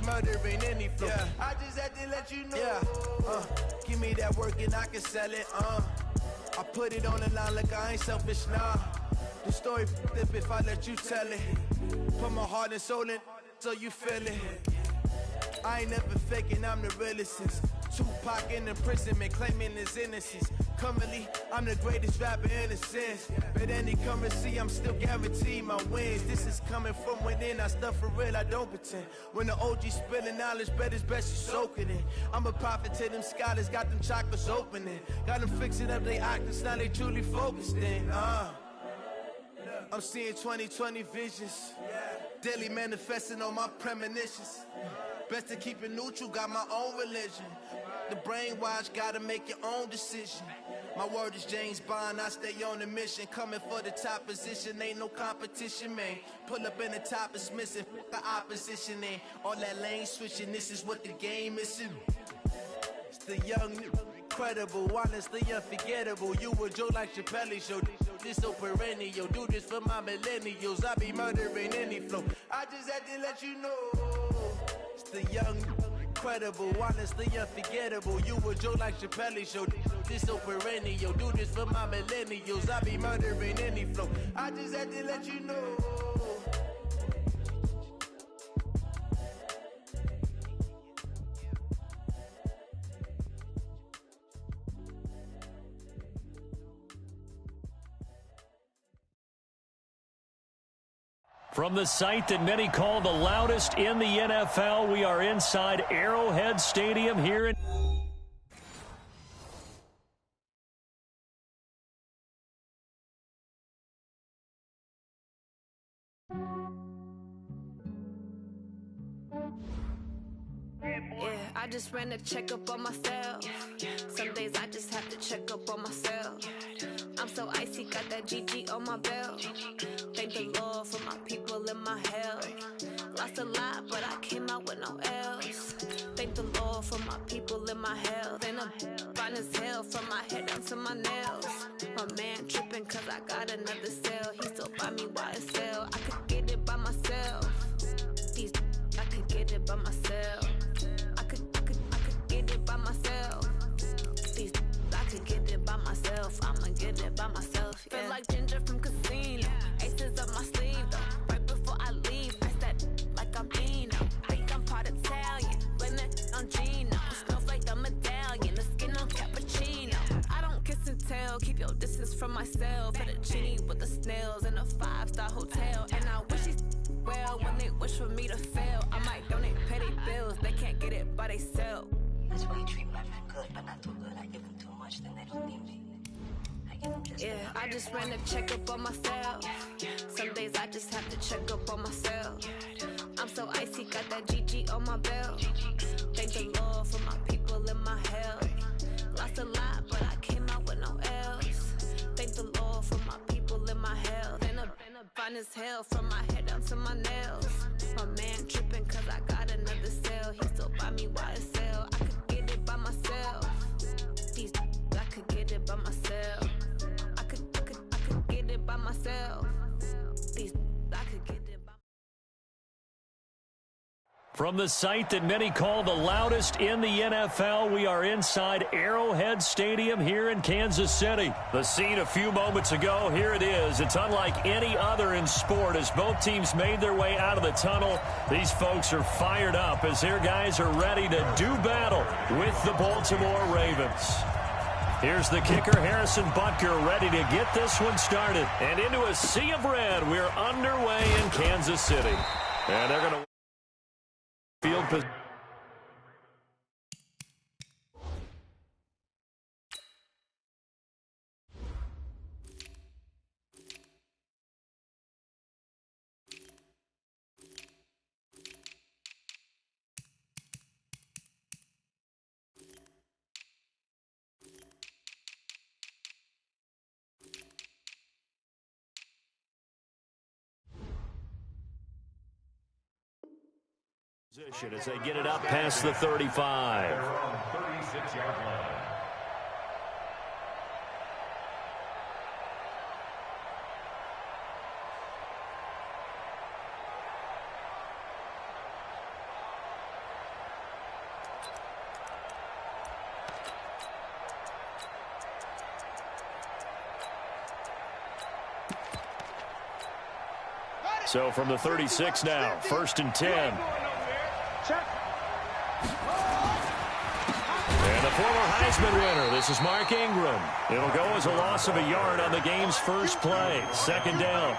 murdering any flow. Yeah. I just had to let you know. Yeah. Give me that work and I can sell it. I put it on the line like I ain't selfish, nah. The story flip if I let you tell it. Put my heart and soul in so you feel it. I ain't never faking, I'm the realest since Tupac in imprisonment, claiming his innocence. Currently, I'm the greatest rapper in a sense. But any currency, I'm still guaranteed my wins. This is coming from within, I stuff for real, I don't pretend. When the OG spilling knowledge, bet it's best you soak it in. I'm a prophet to them scholars, got them chakras opening. Got them fixing up they octaves, now they truly focused in. I'm seeing 2020 visions. Daily manifesting on my premonitions. Best to keep it neutral, got my own religion. The brainwash, gotta make your own decision. My word is James Bond, I stay on a mission. Coming for the top position, ain't no competition, man. Pull up in the top, it's missing, the opposition ain't. All that lane switching, this is what the game is. It's the young, incredible, honestly unforgettable. You a Joe like Chappelle show. This so perennial, do this for my millennials. I be murdering any flow. I just had to let you know. It's the young, incredible, honestly unforgettable. You a Joe like Chappelle show. This so perennial, do this for my millennials. I be murdering any flow. I just had to let you know. From the site that many call the loudest in the NFL, we are inside Arrowhead Stadium here in... Yeah, I just ran a checkup on myself. Some days I just have to check up on myself. I'm so icy, got that GG on my belt. Thank the Lord for my people and my health. Lost a lot, but I came out with no else. Thank the Lord for my people and my health. And I'm fine as hell from my head down to my nails. My man tripping cause I got another cell. He still buy me YSL. I could get it by myself. I could get it by myself. I could get it by myself. I could get it by myself. I'ma get it by myself. Yeah. Feel like Ginger from Casino. Aces up my sleeve though. Right before I leave, I said like I'm Dino. Think I'm part Italian. Blame that on Gino. Smells like the medallion. The skin on cappuccino. I don't kiss and tell. Keep your distance from myself. Fettuccine with the snails in a 5-star hotel. And I wish these well when they wish for me to fail. I might donate, pay their bills. They can't get it by they self. That's why you treat my friend good, but not too good. I give them too much, then they don't need me. I give them just yeah, I just ran a checkup on myself. Some days I just have to check up on myself. I'm so icy, got that GG on my belt. Thank the Lord for my people and my health. Lost a lot, but I came out with no else. Thank the Lord for my people and my health. And I'm fine as hell from my head down to my nails. My man tripping cause I got another cell. He still buy me YSL. I could get it by myself. I could get it by myself. I could get it by myself. I could get it by. From the site that many call the loudest in the NFL, we are inside Arrowhead Stadium here in Kansas City. The scene a few moments ago, here it is. It's unlike any other in sport as both teams made their way out of the tunnel. These folks are fired up as their guys are ready to do battle with the Baltimore Ravens. Here's the kicker, Harrison Butker, ready to get this one started. And into a sea of red, we're underway in Kansas City. And they're going to field position. As they get it up past the 35. 36-yard line. So from the 36 now, 1st and 10. And the former Heisman winner, this is Mark Ingram. It'll go as a loss of a yard on the game's first play. 2nd down.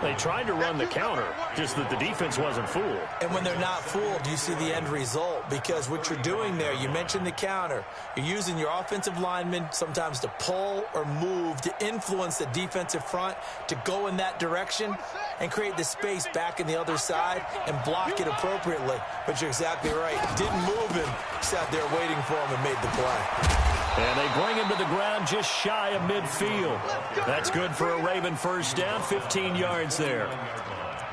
They tried to run the counter, just that the defense wasn't fooled. And when they're not fooled, you see the end result. Because what you're doing there, you mentioned the counter. You're using your offensive linemen sometimes to pull or move to influence the defensive front to go in that direction and create the space back in the other side and block it appropriately. But you're exactly right. Didn't move him. Sat there waiting for him and made the play. And they bring him to the ground just shy of midfield. That's good for a Raven first down, 15 yards there.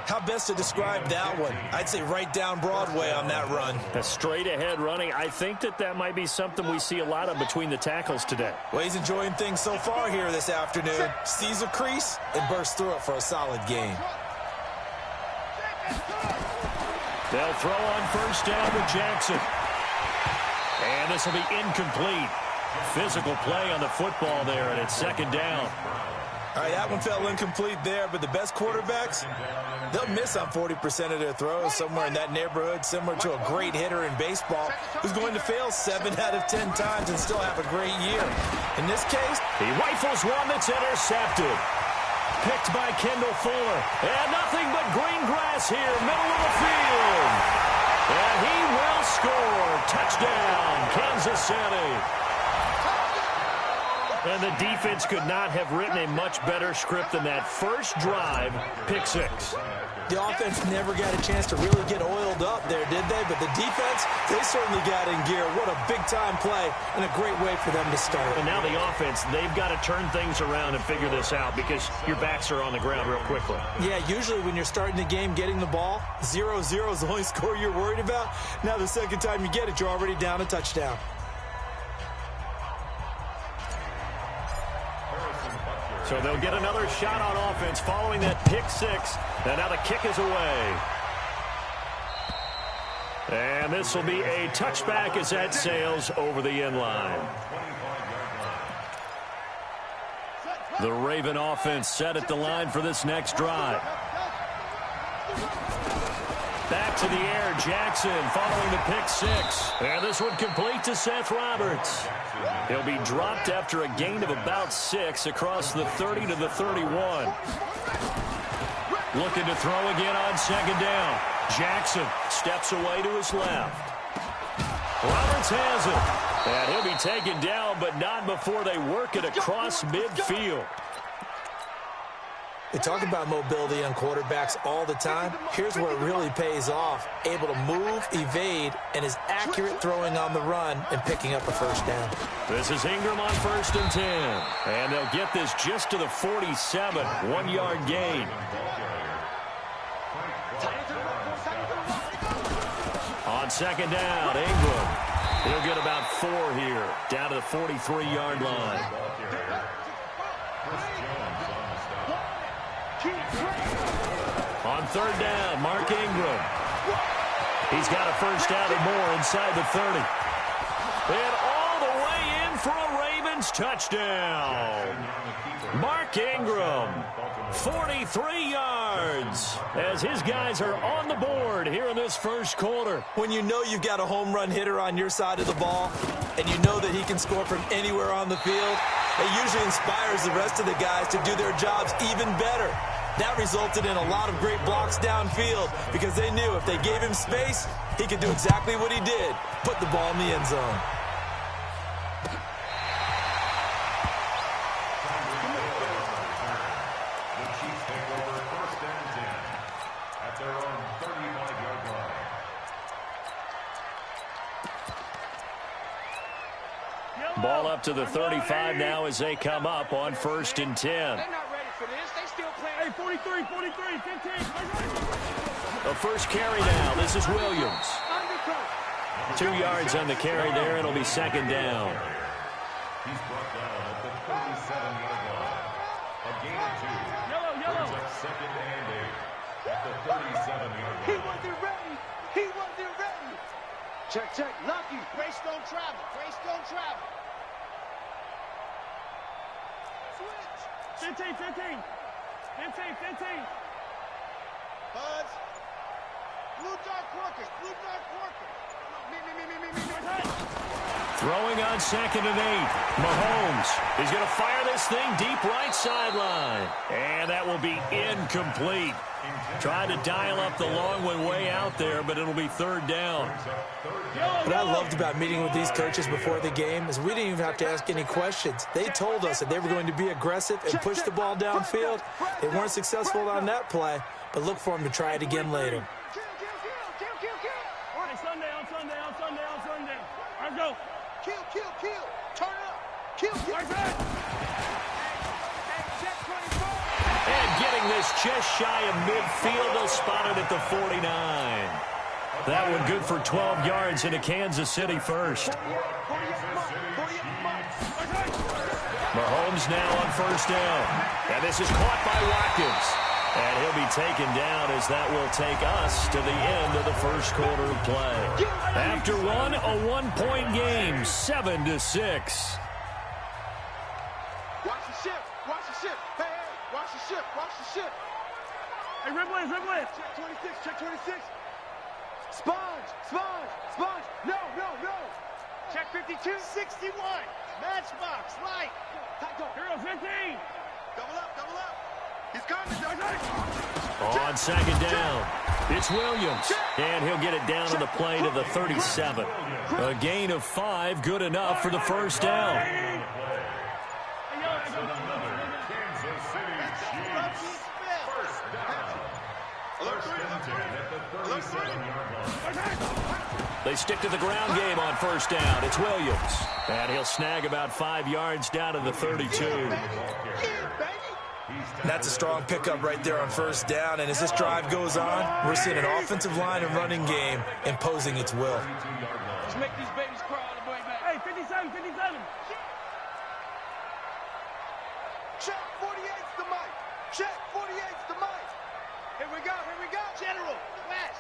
How best to describe that one? I'd say right down Broadway on that run. A straight-ahead running. I think that might be something we see a lot of between the tackles today. Well, he's enjoying things so far here this afternoon. Sees a crease and bursts through it for a solid gain. They'll throw on first down with Jackson. And this will be incomplete. Physical play on the football there, and it's 2nd down. All right, that one fell incomplete there, but the best quarterbacks, they'll miss on 40% of their throws, somewhere in that neighborhood, similar to a great hitter in baseball who's going to fail 7 out of 10 times and still have a great year. In this case, he rifles one that's intercepted. Picked by Kendall Fuller. And nothing but green grass here, middle of the field. And he will score. Touchdown, Kansas City. And the defense could not have written a much better script than that first drive, pick 6. The offense never got a chance to really get oiled up there, did they? But the defense, they certainly got in gear. What a big-time play and a great way for them to start. And now the offense, they've got to turn things around and figure this out because your backs are on the ground real quickly. Yeah, usually when you're starting the game getting the ball, 0-0 is the only score you're worried about. Now the second time you get it, you're already down a touchdown. So they'll get another shot on offense following that pick 6. And now the kick is away. And this will be a touchback as that sails over the end line. The Raven offense set at the line for this next drive. Back to the air, Jackson following the pick 6. And this one complete to Seth Roberts. He'll be dropped after a gain of about 6 across the 30 to the 31. Looking to throw again on 2nd down. Jackson steps away to his left. Roberts has it. And he'll be taken down, but not before they work it across midfield. They talk about mobility on quarterbacks all the time. Here's where it really pays off. Able to move, evade, and is accurate throwing on the run and picking up a first down. This is Ingram on 1st and 10. And they'll get this just to the 47. 1-yard gain. On 2nd down, Ingram. He'll get about 4 here. Down to the 43-yard line. On 3rd down, Mark Ingram. He's got a first down and more inside the 30. And all the way in for a Ravens touchdown. Mark Ingram, 43 yards, as his guys are on the board here in this first quarter. When you know you've got a home run hitter on your side of the ball, and you know that he can score from anywhere on the field, it usually inspires the rest of the guys to do their jobs even better. That resulted in a lot of great blocks downfield because they knew if they gave him space, he could do exactly what he did, put the ball in the end zone. The Chiefs take over 1st and 10 at their own 35-yard line. Ball up to the 35 now as they come up on 1st and 10. They're not ready for this. They still playing. Hey, 43, 15. The first carry now. This is Williams. 2 yards on the carry there. It'll be 2nd down. He's brought down at the 37-yard line. A gain of 2. Yellow. Brings up 2nd and 8 at the 37-yard line. He wasn't ready. Check. Lucky. Grace don't travel. Switch. 15. Buzz. Blue dark workers. Blue dark workers. Me. Throwing on 2nd and 8. Mahomes is going to fire this thing deep right sideline. And that will be incomplete. Tried to dial up the long one way out there, but it'll be 3rd down. What I loved about meeting with these coaches before the game is we didn't even have to ask any questions. They told us that they were going to be aggressive and push the ball downfield. They weren't successful on that play, but look for them to try it again later. Sunday. Let's go. Kill. Turn up. Kill. And getting this just shy of midfield, they'll spot it at the 49. That one good for 12 yards into Kansas City first. Mahomes now on 1st down. And this is caught by Watkins. And he'll be taken down as that will take us to the end of the first quarter of play. After one, a 1-point game, 7-6. Watch the ship. Hey, watch the ship. Hey, red blitz. Check 26. Sponge. No. Check 52. 61. Matchbox, light. Hero 15. Double up. He's coming. On 2nd down, it's Williams. And he'll get it down on the play to the 37. A gain of 5, good enough for the 1st down. They stick to the ground game on 1st down. It's Williams. And he'll snag about 5 yards down to the 32. That's a strong pickup right there on 1st down, and as this drive goes on, we're seeing an offensive line and running game imposing its will. Just make these babies cry all the way back. Hey, 57. Check 48's the mic. Here we go. General, west.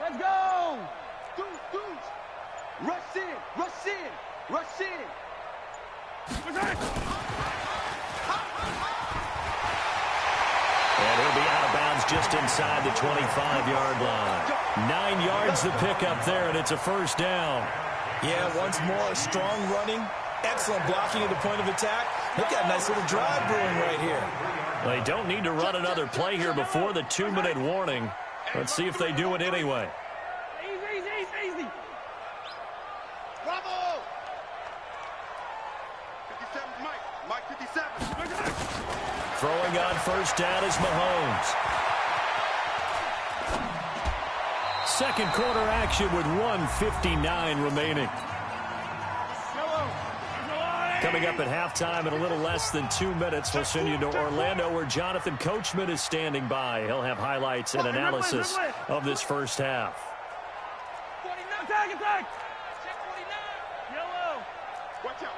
Let's go. Dudes. Rush in. And he'll be out of bounds just inside the 25-yard line. 9 yards to pick up there, and it's a 1st down. Yeah, once more, strong running, excellent blocking at the point of attack. Look at a nice little drive brewing right here. They don't need to run another play here before the 2-minute warning. Let's see if they do it anyway. Easy. Bravo! 57's Mike 57. Throwing on 1st down is Mahomes. 2nd quarter action with 1:59 remaining. Coming up at halftime in a little less than 2 minutes, we'll send you to Orlando where Jonathan Coachman is standing by. He'll have highlights and analysis of this first half. Attack! Check 49. Yellow. Watch out.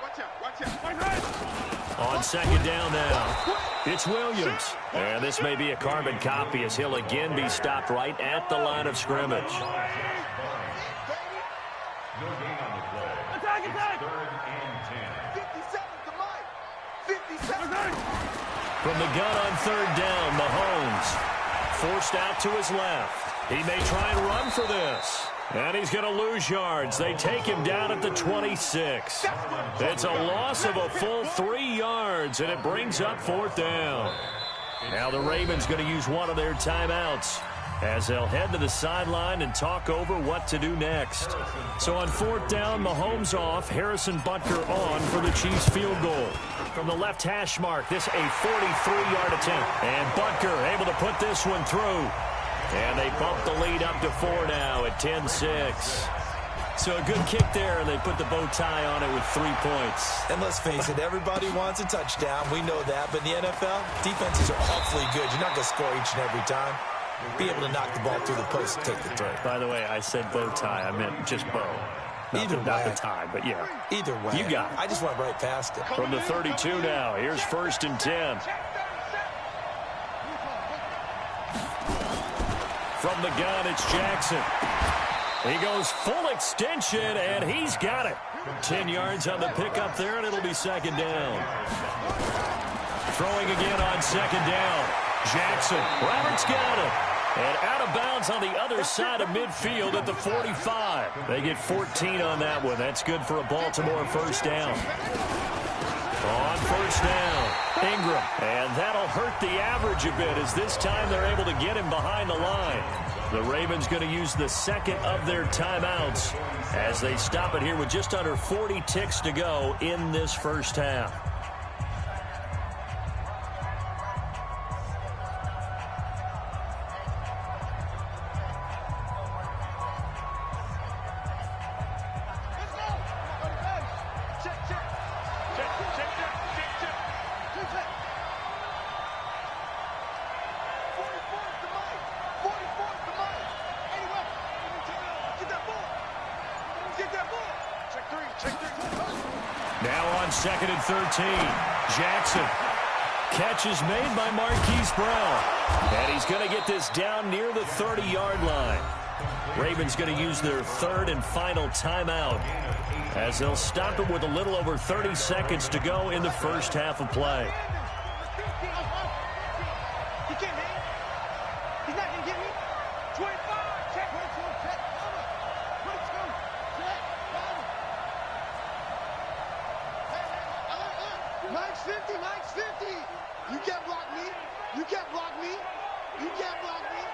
On 2nd down now, it's Williams. And this may be a carbon copy as he'll again be stopped right at the line of scrimmage. No gain on the play. Attack! 3rd and 10. 57's the mic. 57. From the gun on 3rd down, Mahomes forced out to his left. He may try and run for this. And he's going to lose yards. They take him down at the 26. It's a loss of a full 3 yards, and it brings up 4th down. Now the Ravens going to use one of their timeouts as they'll head to the sideline and talk over what to do next. So on 4th down, Mahomes off, Harrison Butker on for the Chiefs field goal. From the left hash mark, this a 43-yard attempt. And Butker able to put this one through. And they bump the lead up to 4 now at 10-6. So a good kick there, and they put the bow tie on it with 3 points. And let's face it, everybody wants a touchdown. We know that. But in the NFL, defenses are awfully good. You're not going to score each and every time. Be able to knock the ball through the post and take the throw. By the way, I said bow tie. I meant just bow. Not the tie, but yeah. Either way. You got it. I just went right past it. From the 32 now, here's 1st and 10. From the gun, it's Jackson. He goes full extension, and he's got it. 10 yards on the pickup there, and it'll be 2nd down. Throwing again on 2nd down. Jackson. Roberts got it. And out of bounds on the other side of midfield at the 45. They get 14 on that one. That's good for a Baltimore first down. On first down, Ingram. And that'll hurt the average a bit as this time they're able to get him behind the line. The Ravens going to use the second of their timeouts as they stop it here with just under 40 ticks to go in this first half. Now on 2nd and 13. Jackson. Catch is made by Marquise Brown. And he's going to get this down near the 30-yard line. Ravens going to use their third and final timeout as they'll stop it with a little over 30 seconds to go in the first half of play. Mike's 50, Mike's 50. You can't block me. You can't block me. You can't block me.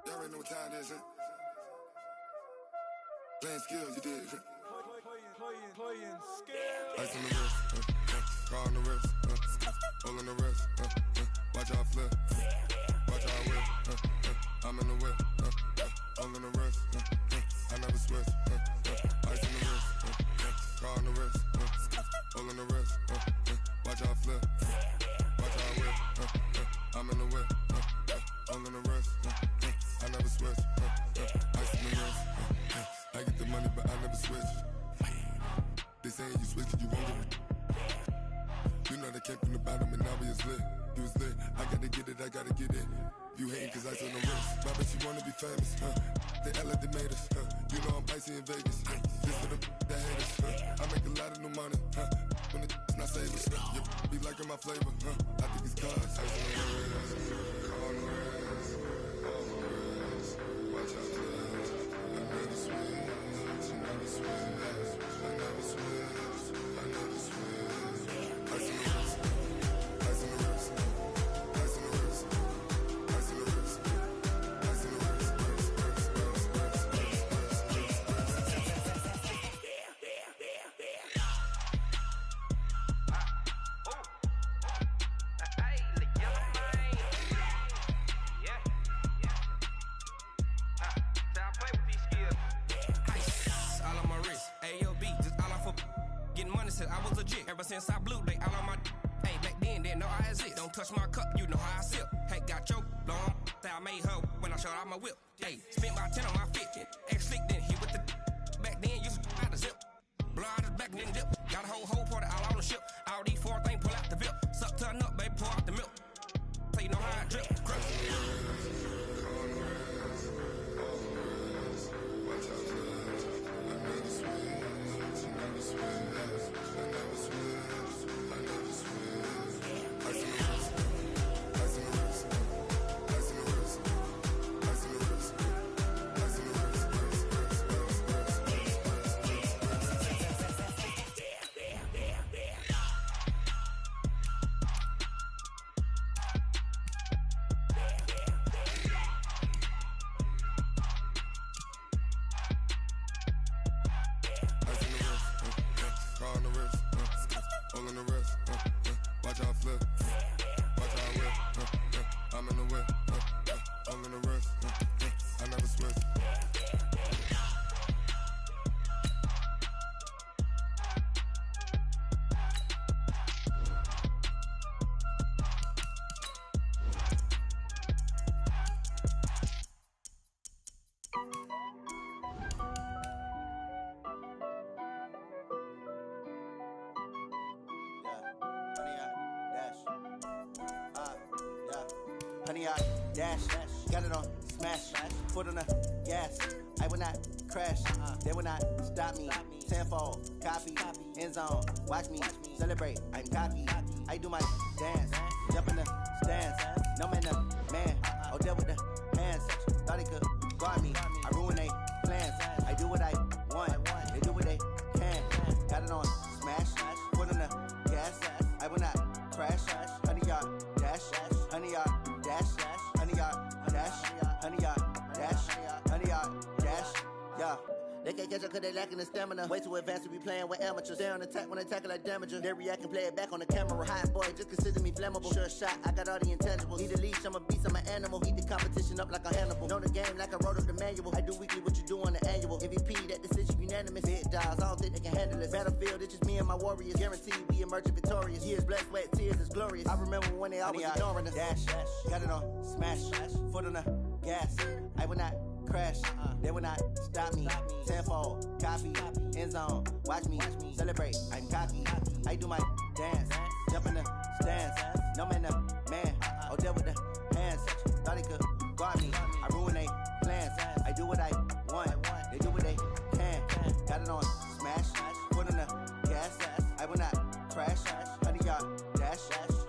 Y'all already know what time it is, huh? Playing skills, you did, huh? Playing skills. Ice on the wrist, car on the wrist, hole in the wrist, watch out flip, watch out whip, I'm in the whip, hole in the wrist, I never switch, ice on the wrist, car on the wrist, hole in the wrist, watch out flip, watch out whip, I'm in the whip, hole in the wrist, I never switch, ice in the wrist, I get the money but I never switch. They saying you switch it, you won't get it. You know they came from the bottom and now we is lit. You was lit, I gotta get it, I gotta get it. You hating cause ice on the wrist. My bitch, you wanna be famous, They Ella they made us, You know I'm icy in Vegas, This for the that hate us, I make a lot of new money, When it's not savers, You be liking my flavor, I think it's cause ice on the wrist, on the wrist, on the wrist. Watch out, cuz I never switch, I never switch, I never switch, I never switch. Ice on the wrist, ice on the wrist, ice on the wrist, ice on the wrist, ice on the wrist, all on my wrist, AOB, just all off of getting money since I was legit. Ever since I blew, they all on my hey, back then, didn't know I exist. Don't touch my cup, you know how I sip. Hey, got your long, I made her when I showed out my whip. Hey, spent about 10 on my fit. Ex-slick, then hit with the back then, used to out the zip. Blow out his back, then dip. Got a whole party all on the ship. All these four things, pull out the VIP. Suck, turn up, baby, pour out the milk. So you know how I drip. Crush. 100-yard dash. Got it on smash. Foot on the gas. I will not crash. They will not stop me. Tenfold, copy, end zone. Watch me celebrate. I'm cocky. I do my dance. Jump in the stands. No man, man. Oh, deal with the hands. Thought he could guard me. I ruin they plans. I do what I want. They do what they can. Got it on smash. Foot on the gas. I will not crash. 100-yard dash. 100-yard dash. 100-yard dash. 100-yard dash. 100-yard dash. Yeah. They can't catch up cause they lacking the stamina. Way too advanced to be playing with amateurs. Stay on attack when they tackle like damager. They react and play it back on the camera. Hot boy, just consider me flammable. Sure shot, I got all the intangibles. Need a leash, I'm a beast, I'm an animal. Heat the competition up like a Hannibal. Know the game like I wrote up the manual. I do weekly what you do on the annual. MVP, that decision unanimous. Big dials, I don't think they can handle it. Battlefield, it's just me and my warriors. Guaranteed we emerging victorious. Years, blood, sweat, tears, is glorious. I remember when they always ignoring us. Dash, got it on smash. Foot on the gas. I will not crash. They will not stop me. Tenfold, copy, end zone. Watch me celebrate. I'm cocky. I do my dance. Jump in the stands. No man, man. Oh, deal with the hands. Thought he could guard me. I ruin they plans. I do what I want. They do what they can. Got it on smash. Foot on the gas. I will not crash. 100-yard dash.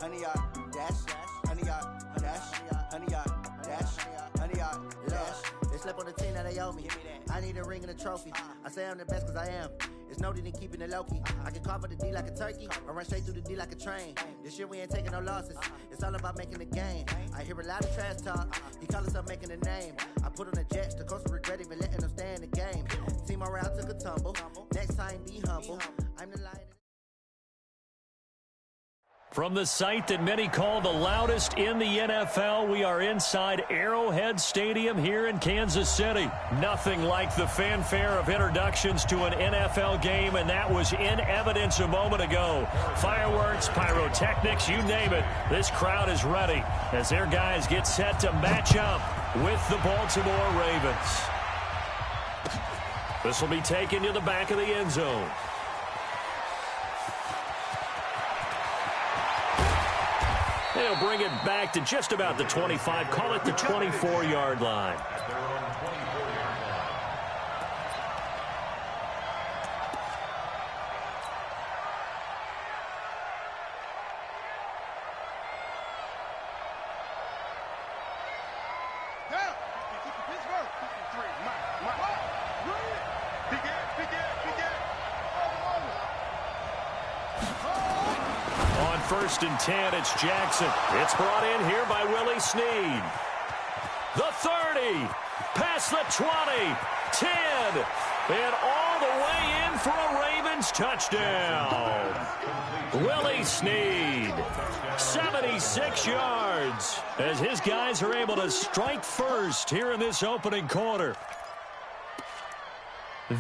100-yard dash. 100-yard dash. 100-yard dash. 100-yard dash. They slept on the team that they owe me. I need a ring and a trophy. I say I'm the best cause I am. It's noted in keeping it low-key. I can carve for the D like a turkey or run straight through the D like a train. This year we ain't taking no losses. It's all about making the game. I hear a lot of trash talk. He call himself making a name. I put on the Jets. The coach regret even letting them stay in the game. Team morale took a tumble. Next time be humble. I'm the lion. From the site that many call the loudest in the NFL, we are inside Arrowhead Stadium here in Kansas City. Nothing like the fanfare of introductions to an NFL game, and that was in evidence a moment ago. Fireworks, pyrotechnics, you name it. This crowd is ready as their guys get set to match up with the Baltimore Ravens. This will be taken to the back of the end zone. They'll bring it back to just about the 25, call it the 24-yard line. First and 10, it's Jackson. It's brought in here by Willie Snead. The 30, past the 20, 10, and all the way in for a Ravens touchdown. Willie Snead, 76 yards, as his guys are able to strike first here in this opening quarter.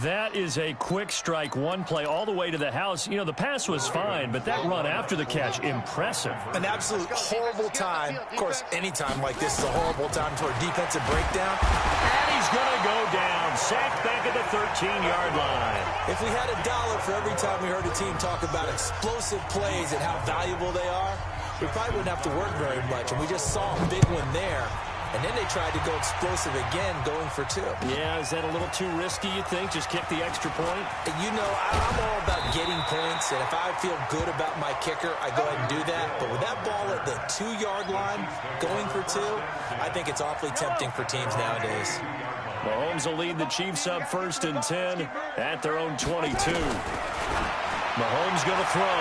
That is a quick strike, one play all the way to the house. You know, the pass was fine, but that run after the catch, impressive. An absolute horrible time. Of course, any time like this is a horrible time for a defensive breakdown. And he's going to go down, sacked back at the 13-yard line. If we had $1 for every time we heard a team talk about explosive plays and how valuable they are, we probably wouldn't have to work very much. And we just saw a big one there. And then they tried to go explosive again, going for 2. Yeah, is that a little too risky, you think? Just kick the extra point? You know, I'm all about getting points, and if I feel good about my kicker, I go ahead and do that. But with that ball at the 2-yard line, going for 2, I think it's awfully tempting for teams nowadays. Mahomes will lead the Chiefs up first and 10 at their own 22. Mahomes going to throw.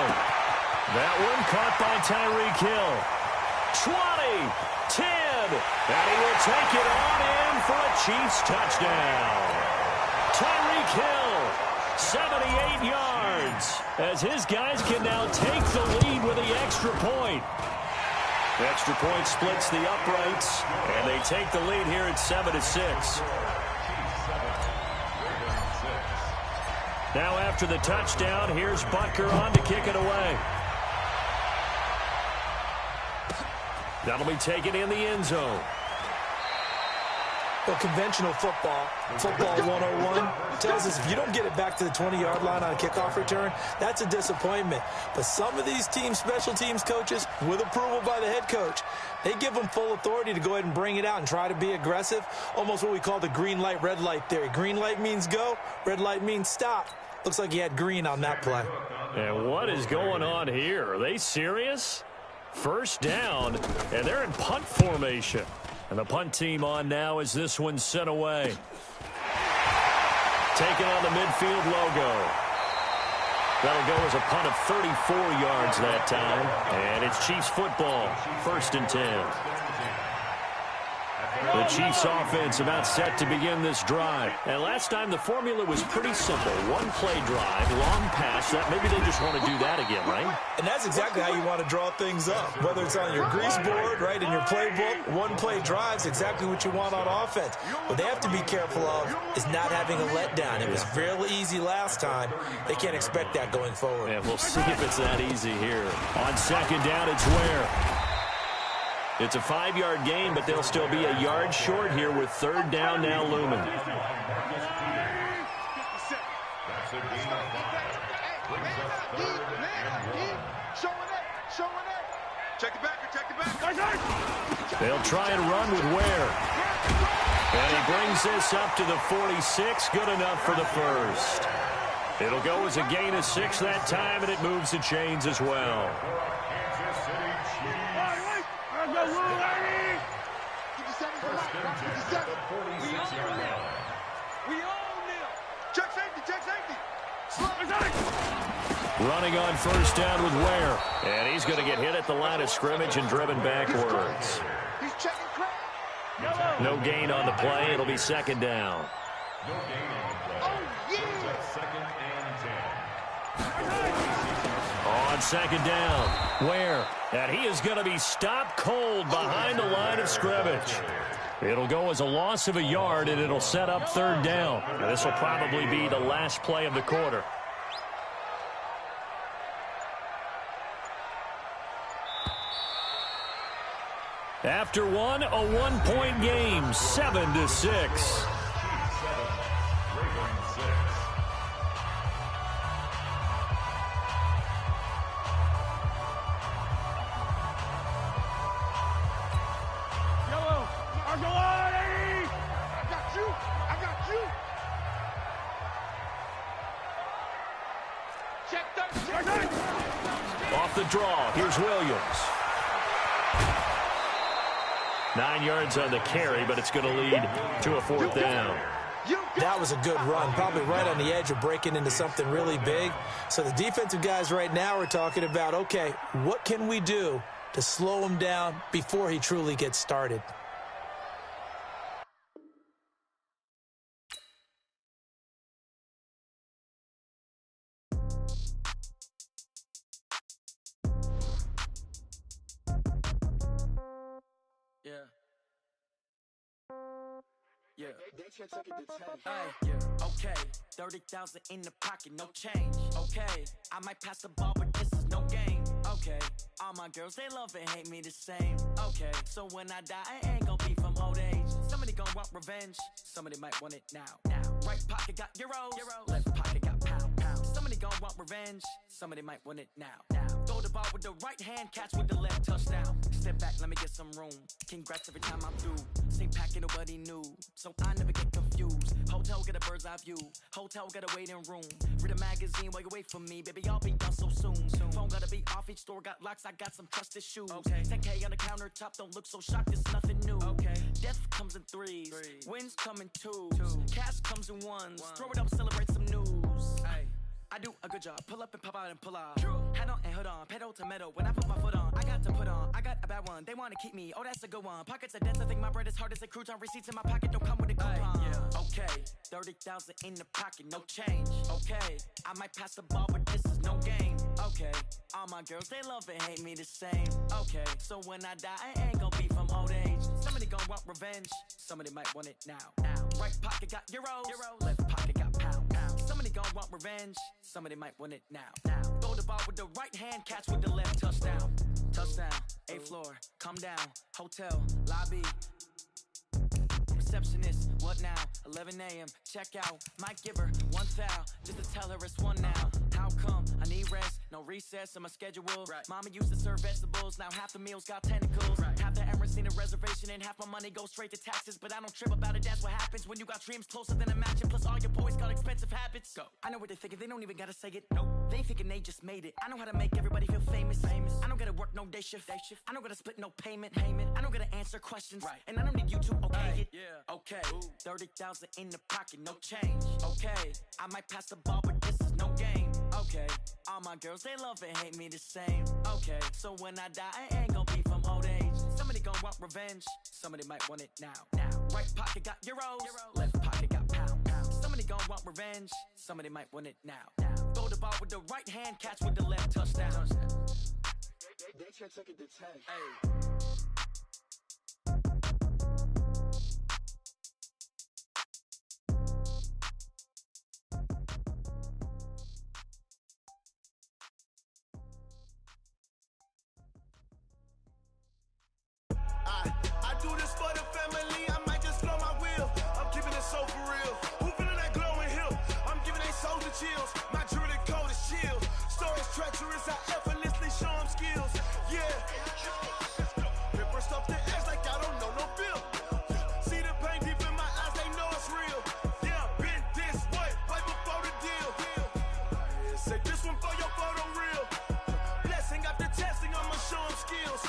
That one caught by Tyreek Hill. 20, 10, and he will take it on in for a Chiefs touchdown. Tyreek Hill, 78 yards, as his guys can now take the lead with the extra point. The extra point splits the uprights, and they take the lead here at 7-6. Now after the touchdown, here's Butker on to kick it away. That'll be taken in the end zone. Well, conventional football 101, tells us if you don't get it back to the 20-yard line on a kickoff return, that's a disappointment. But some of these special teams coaches, with approval by the head coach, they give them full authority to go ahead and bring it out and try to be aggressive, almost what we call the green light, red light theory. Green light means go, red light means stop. Looks like he had green on that play. And what is going on here? Are they serious? First down, and they're in punt formation. And the punt team on now as this one's sent away. Taking on the midfield logo. That'll go as a punt of 34 yards that time. And it's Chiefs football, 1st and 10. The Chiefs offense about set to begin this drive. And last time the formula was pretty simple. One play drive, long pass. That maybe they just want to do that again, right? And that's exactly how you want to draw things up. Whether it's on your grease board, right, in your playbook, one play drive's exactly what you want on offense. What they have to be careful of is not having a letdown. It was fairly easy last time. They can't expect that going forward. And we'll see if it's that easy here. On second down, it's Ware. It's a 5-yard gain, but they'll still be a yard short here with 3rd down now looming. They'll try and run with Ware. And he brings this up to the 46. Good enough for the first. It'll go as a gain of 6 that time, and it moves the chains as well. Running on first down with Ware. And he's going to get hit at the line of scrimmage and driven backwards. No gain on the play. It'll be 2nd down. No gain on the play. Second and 10. On 2nd down, Ware. And he is going to be stopped cold behind the line of scrimmage. It'll go as a loss of a yard, and it'll set up 3rd down. And this will probably be the last play of the quarter. After one, a 1-point game, 7-6. Off the draw, here's Williams. 9 yards on the carry, but it's going to lead to a 4th down. That was a good run, probably right on the edge of breaking into something really big. So the defensive guys right now are talking about, okay, what can we do to slow him down before he truly gets started? Okay, 30,000 in the pocket, no change. Okay, I might pass the ball, but this is no game. Okay, all my girls, they love and hate me the same. Okay, so when I die, I ain't gonna be from old age. Somebody gonna want revenge, somebody might want it now. Right pocket got euros, left pocket got pounds. Somebody gonna want revenge, somebody might want it now. Throw the ball with the right hand, catch with the left, touchdown. Step back, let me get some room. Congrats every time I'm through. Same packet, nobody knew, so I never get confused. Hotel get a bird's eye view, hotel got a waiting room. Read a magazine while you wait for me, baby, I'll be done so soon. Phone gotta be off, each store got locks, I got some trusted shoes. 10K on the countertop, don't look so shocked, it's nothing new. Death comes in threes, wins come in twos, cash comes in ones. Throw it up, celebrate some news. I do a good job, pull up and pop out and pull out. Head on and hood on, pedal to metal. When I put my foot on, I got to put on. I got a bad one, they wanna keep me, oh that's a good one. Pockets are dense, I think my bread is hard as a crouton. Receipts in my pocket don't come with a coupon. Okay, 30,000 in the pocket, no change. Okay, I might pass the ball, but this is no game. Okay, all my girls, they love and hate me the same. Okay, so when I die, I ain't gonna be from old age. Somebody gonna want revenge, somebody might want it now. Right pocket got euros, left pocket got pounds. Somebody gon' want revenge, somebody might want it now. Throw the ball with the right hand, catch with the left, touchdown. Touchdown, 8th floor, come down, hotel, lobby. receptionist. What now? 11 a.m. Check out. Might give her one foul just to tell her it's one now. How come? I need rest. No recess in my schedule. Right. Mama used to serve vegetables. Now half the meals got tentacles. Right. Half the Emirates need a reservation and half my money goes straight to taxes. But I don't trip about it. That's what happens when you got dreams closer than a mansion. Plus all your boys got expensive habits. Go. I know what they're thinking. They don't even gotta say it. Nope. They thinking they just made it. I know how to make everybody feel famous. I don't gotta work no day shift. I don't gotta split no payment. I don't gotta answer questions. Right. And I don't need you to okay it. Yeah. Okay. 30,000 in the pocket, no change. Okay. I might pass the ball, but this is no game. Okay. All my girls, they love and hate me the same. Okay. So when I die, I ain't gonna be from old age. Somebody gonna want revenge. Somebody might want it now. Right pocket got euros. Left pocket got pounds. Somebody gonna want revenge. Somebody might want it now. Throw the ball with the right hand, catch with the left, touchdown. They check it to 10. Hey. I do this for the family, I might just blow my wheel. I'm keeping it so for real. Who feeling that glowing hill? I'm giving they souls the chills. My jewelry code is chill. Stories treacherous, I effortlessly show them skills. Yeah. Paper stuff the edge like I don't know no feel. See the pain deep in my eyes, they know it's real. Yeah, been this way, right before the deal. Say this one for your photo real. Blessing after testing, I'ma show them skills.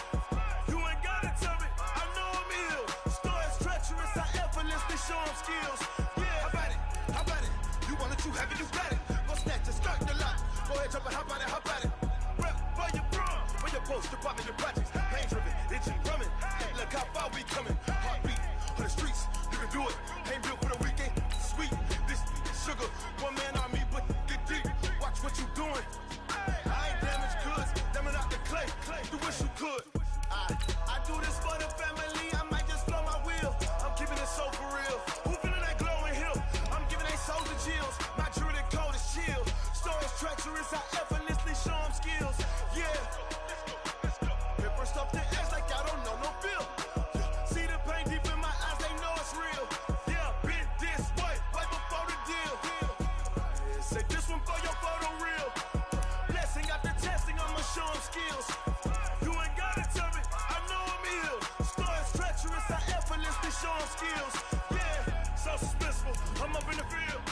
You ain't gotta tell me, I know I'm ill. Stories treacherous, I effortlessly show them skills. Yeah, how about it? How about it? You want it, you have it, you got it. Go snatch it, start the lot. Go ahead, jump it, how about it? How about it? Rep for your bro, for your post, department, your projects. Pain driven, itching, drumming. Look how far we coming. Heartbeat on the streets, you can do it. Ain't built for the weekend. Sweet, this sugar, one man army, but get deep. Watch what you doing. I ain't damaged goods, damn it out the clay. You wish you could. I do this for the family, I might just blow my wheel. I'm keeping it so for real. Who feeling that glowing hill? I'm giving they souls the chills. My jewelry code is chill. Stories treacherous, I effortlessly show them skills. Yeah. Paper stuff the edge like I don't know no feel. See the pain deep in my eyes, they know it's real. Yeah, been this way, right before the deal. Say this one for your photo real. Blessing after testing, I'ma show them skills. You ain't gotta tell me, I know I'm ill. Stories treacherous, I effortlessly show them skills. Yeah, so suspenseful, I'm up in the field.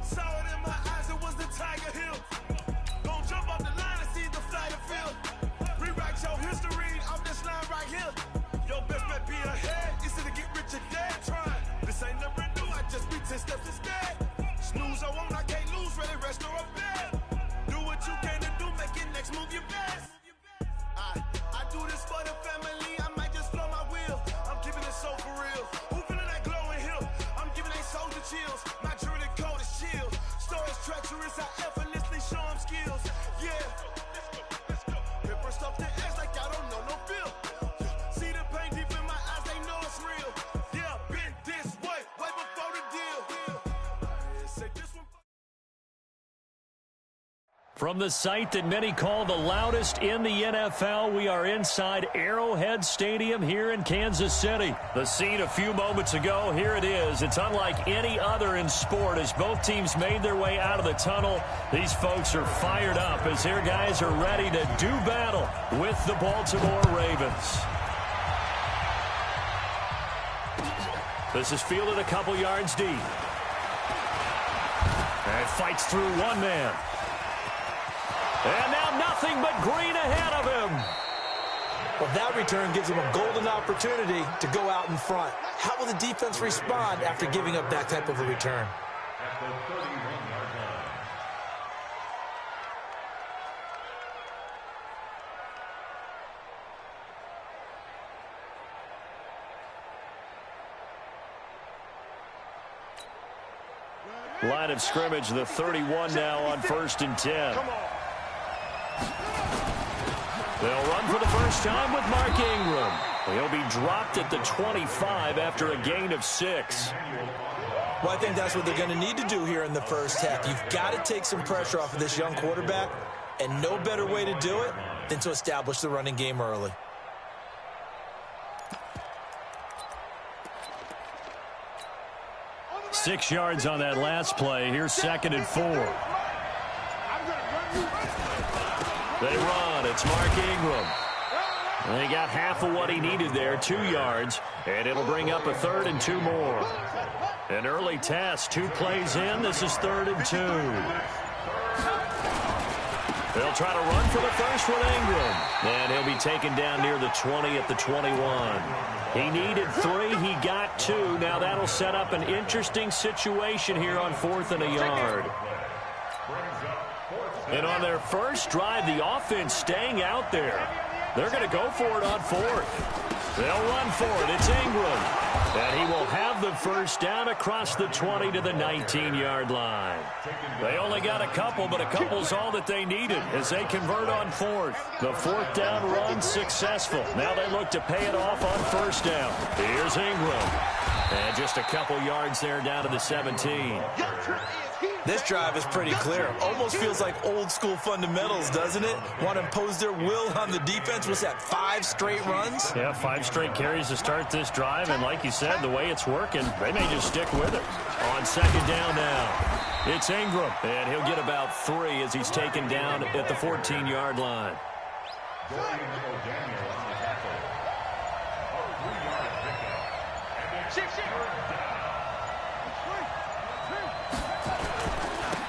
Saw it in my eyes, it was the Tiger Hill. Gon' jump off the line and see the flight of field. Rewrite your history off this line right here. Your best bet be ahead, easy to get rich or dead trying. This ain't never new, I just be 10 steps instead. Snooze I won't, I can't lose, ready, rest or up bed. Do what you can to do, make your next move your best. I do this for the family, I might just blow my wheel. I'm keeping it so for real. Who feeling that glowing hill? I'm giving they souls the chills. My jewelry code is chill. Stories treacherous, I effortlessly show them skills. Yeah. Paper stuff the edge like I don't know no feel. See the pain deep in my eyes, they know it's real. Yeah, been this way, right before the deal. Say this one. From the site that many call the loudest in the NFL, we are inside Arrowhead Stadium here in Kansas City. The scene a few moments ago, here it is. It's unlike any other in sport as both teams made their way out of the tunnel. These folks are fired up as their guys are ready to do battle with the Baltimore Ravens. This is fielded a couple yards deep. And fights through one man. And now nothing but green ahead of him. Well, that return gives him a golden opportunity to go out in front. How will the defense respond after giving up that type of a return? At the 31-yard line. Line of scrimmage, the 31 now on 1st and 10. They'll run for the first time with Mark Ingram. He'll be dropped at the 25 after a gain of 6. Well, I think that's what they're going to need to do here in the first half. You've got to take some pressure off of this young quarterback, and no better way to do it than to establish the running game early. 6 yards on that last play. Here's 2nd and 4. They run. It's Mark Ingram. And he got half of what he needed there, 2 yards, and it'll bring up a 3rd and 2 more. An early test, 2 plays in. This is 3rd and 2. They'll try to run for the first with Ingram, and he'll be taken down near the 20 at the 21. He needed 3. He got 2. Now that'll set up an interesting situation here on 4th and a yard. And on their first drive, the offense staying out there. They're going to go for it on 4th. They'll run for it. It's Ingram. And he will have the first down across the 20 to the 19-yard line. They only got a couple, but a couple's all that they needed as they convert on 4th. The 4th down run successful. Now they look to pay it off on 1st down. Here's Ingram. And just a couple yards there down to the 17. This drive is pretty clear. Almost feels like old school fundamentals, doesn't it? Want to impose their will on the defense. What's that, 5 straight runs? Yeah, 5 straight carries to start this drive. And like you said, the way it's working, they may just stick with it. On 2nd down now, it's Ingram. And he'll get about 3 as he's taken down at the 14-yard line.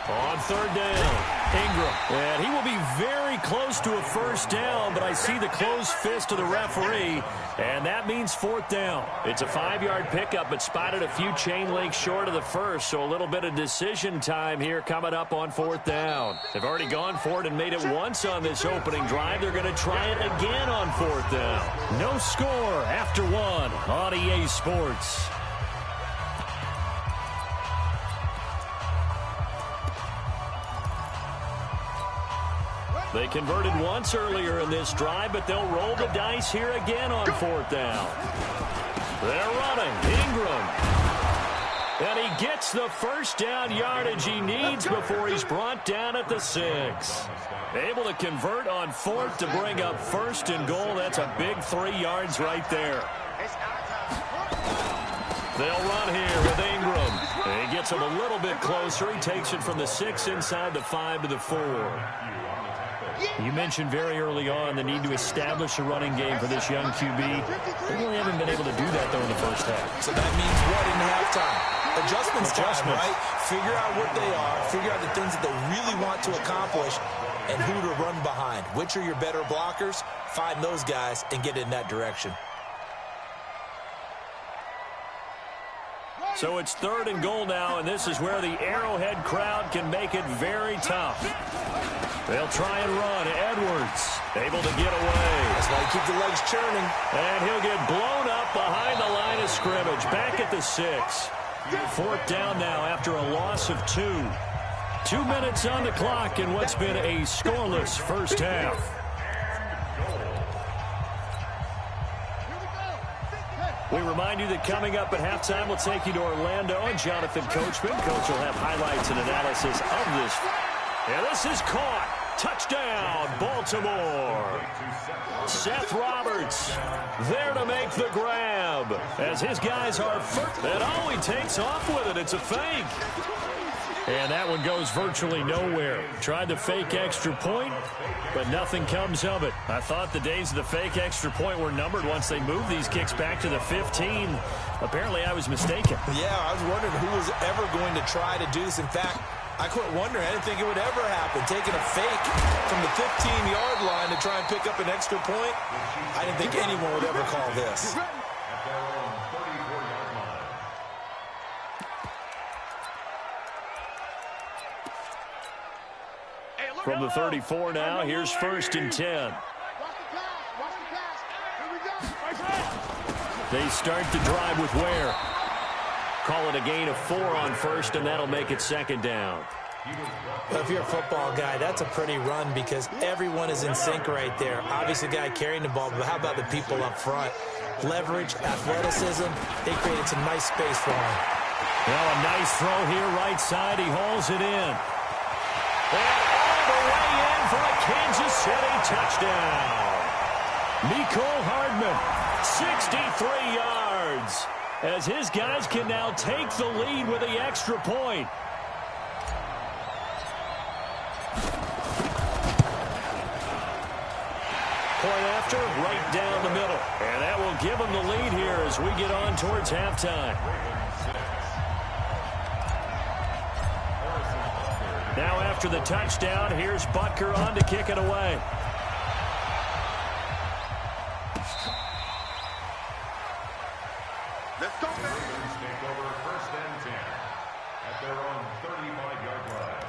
On 3rd down, Ingram. And he will be very close to a first down, but I see the closed fist of the referee, and that means 4th down. It's a 5-yard pickup, but spotted a few chain links short of the first, so a little bit of decision time here coming up on 4th down. They've already gone for it and made it once on this opening drive. They're going to try it again on 4th down. No score after 1 on EA Sports. They converted once earlier in this drive, but they'll roll the dice here again on 4th down. They're running. Ingram. And he gets the first down yardage he needs before he's brought down at the 6. Able to convert on 4th to bring up 1st and goal. That's a big 3 yards right there. They'll run here with Ingram. And he gets him a little bit closer. He takes it from the 6 inside the 5 to the 4. You mentioned very early on the need to establish a running game for this young QB. They really haven't been able to do that, though, in the first half. So that means what in halftime? Adjustments time, right? Figure out what they are, figure out the things that they really want to accomplish, and who to run behind. Which are your better blockers? Find those guys and get in that direction. So it's 3rd and goal now, and this is where the Arrowhead crowd can make it very tough. They'll try and run. Edwards able to get away. That's why you keep the legs churning. And he'll get blown up behind the line of scrimmage. Back at the 6. 4th down now after a loss of 2. 2 minutes on the clock in what's been a scoreless first half. We remind you that coming up at halftime, we'll take you to Orlando and Jonathan Coachman. Coach will have highlights and analysis of this. And this is caught. Touchdown, Baltimore. Seth Roberts there to make the grab as his guys are first. And oh, he takes off with it. It's a fake. And that one goes virtually nowhere. Tried the fake extra point, but nothing comes of it. I thought the days of the fake extra point were numbered once they moved these kicks back to the 15. Apparently, I was mistaken. Yeah, I was wondering who was ever going to try to do this. In fact, I quit wondering. I didn't think it would ever happen. Taking a fake from the 15-yard line to try and pick up an extra point, I didn't think anyone would ever call this. From the 34 now, here's 1st and 10. They start the drive with Ware. Call it a gain of 4 on 1st, and that'll make it 2nd down. Well, if you're a football guy, that's a pretty run because everyone is in sync right there. Obviously, the guy carrying the ball, but how about the people up front? Leverage, athleticism, they created some nice space for him. Well, a nice throw here right side. He hauls it in. And all the way in for a Kansas City touchdown. Mecole Hardman, 63 yards. as his guys can now take the lead with the extra point. Point after, right down the middle. And that will give them the lead here as we get on towards halftime. Now after the touchdown, here's Butker on to kick it away. Let's go, man. Ravens take over 1st and 10 at their own 35-yard line.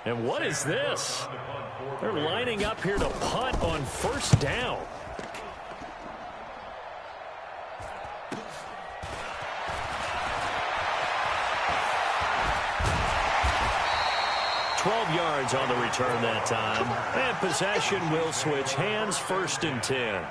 And what is this? They're lining up here to punt on 1st down. Yards on the return that time. And possession will switch hands, 1st and 10.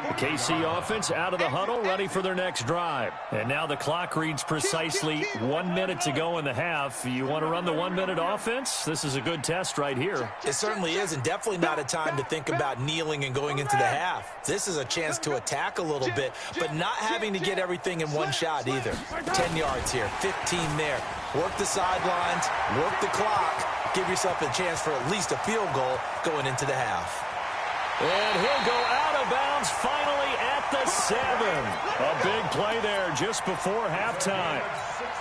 The KC offense out of the huddle, ready for their next drive. And now the clock reads precisely 1 minute to go in the half. You want to run the 1 minute offense? This is a good test right here. It certainly is, and definitely not a time to think about kneeling and going into the half. This is a chance to attack a little bit, but not having to get everything in one shot either. 10 yards here, 15 there. Work the sidelines, work the clock, give yourself a chance for at least a field goal going into the half. And he'll go out of bounds finally at the 7. A big play there just before halftime.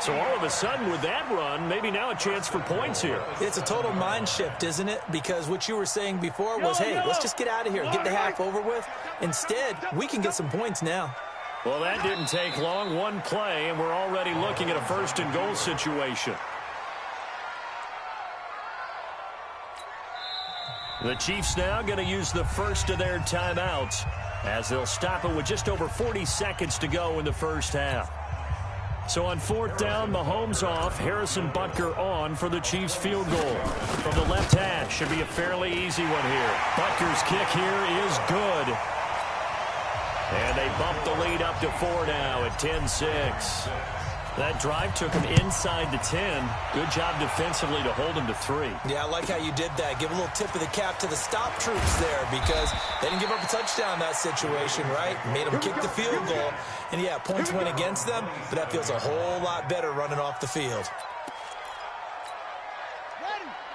So all of a sudden with that run, maybe now a chance for points here. It's a total mind shift, isn't it? Because what you were saying before was, hey, let's just get out of here, get the half over with. Instead, we can get some points now. Well, that didn't take long. One play, and we're already looking at a 1st and goal situation. The Chiefs now going to use the first of their timeouts as they'll stop it with just over 40 seconds to go in the 1st half. So on 4th down, Mahomes off, Harrison Butker on for the Chiefs field goal. From the left hash, should be a fairly easy one here. Butker's kick here is good. And they bump the lead up to 4 now at 10-6. That drive took him inside the 10. Good job defensively to hold him to 3. Yeah, I like how you did that. Give a little tip of the cap to the stop troops there because they didn't give up a touchdown in that situation, right? Made them kick the field goal. And, yeah, points went against them, but that feels a whole lot better running off the field.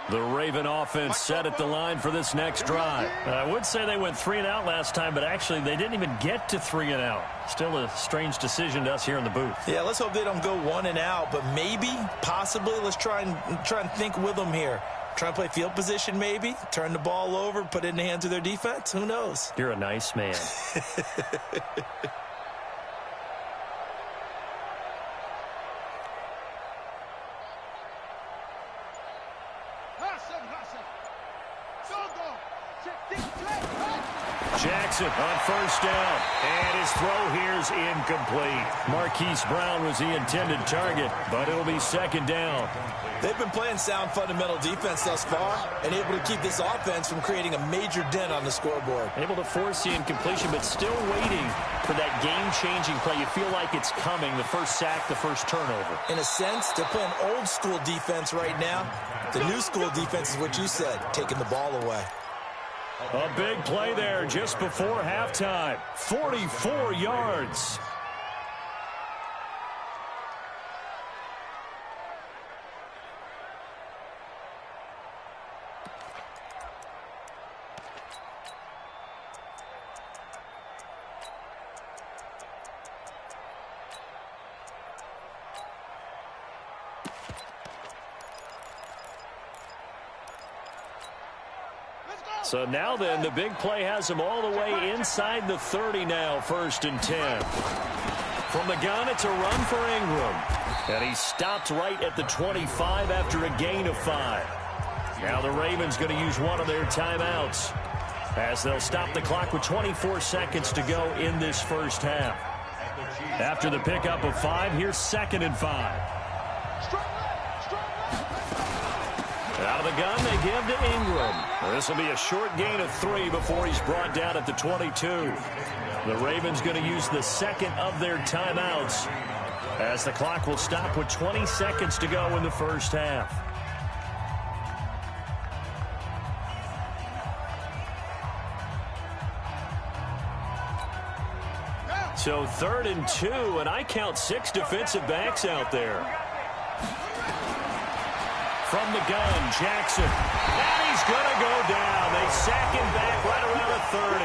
The Raven offense set at the line for this next drive. I would say they went 3 and out last time, but actually they didn't even get to 3 and out. Still a strange decision to us here in the booth. Yeah, let's hope they don't go 1 and out, but maybe, possibly, let's try and think with them here. Try and play field position maybe, turn the ball over, put it in the hands of their defense. Who knows? You're a nice man. Jackson on 1st down, and his throw here's incomplete. Marquise Brown was the intended target, but it'll be 2nd down. They've been playing sound fundamental defense thus far and able to keep this offense from creating a major dent on the scoreboard. Able to force the incompletion, but still waiting for that game-changing play. You feel like it's coming, the first sack, the first turnover. In a sense, they're playing old-school defense right now. The new school defense is what you said, taking the ball away. A big play there just before halftime. 44 yards. So now then, the big play has him all the way inside the 30 now, 1st and 10. From the gun, it's a run for Ingram. And he stopped right at the 25 after a gain of 5. Now the Ravens going to use one of their timeouts as they'll stop the clock with 24 seconds to go in this 1st half. After the pickup of 5, here's 2nd and 5. Out of the gun, they give to Ingram. This will be a short gain of 3 before he's brought down at the 22. The Ravens going to use the 2nd of their timeouts as the clock will stop with 20 seconds to go in the 1st half. So 3rd and 2, and I count 6 defensive backs out there. From the gun, Jackson. And he's going to go down. They sack him back right around the 30.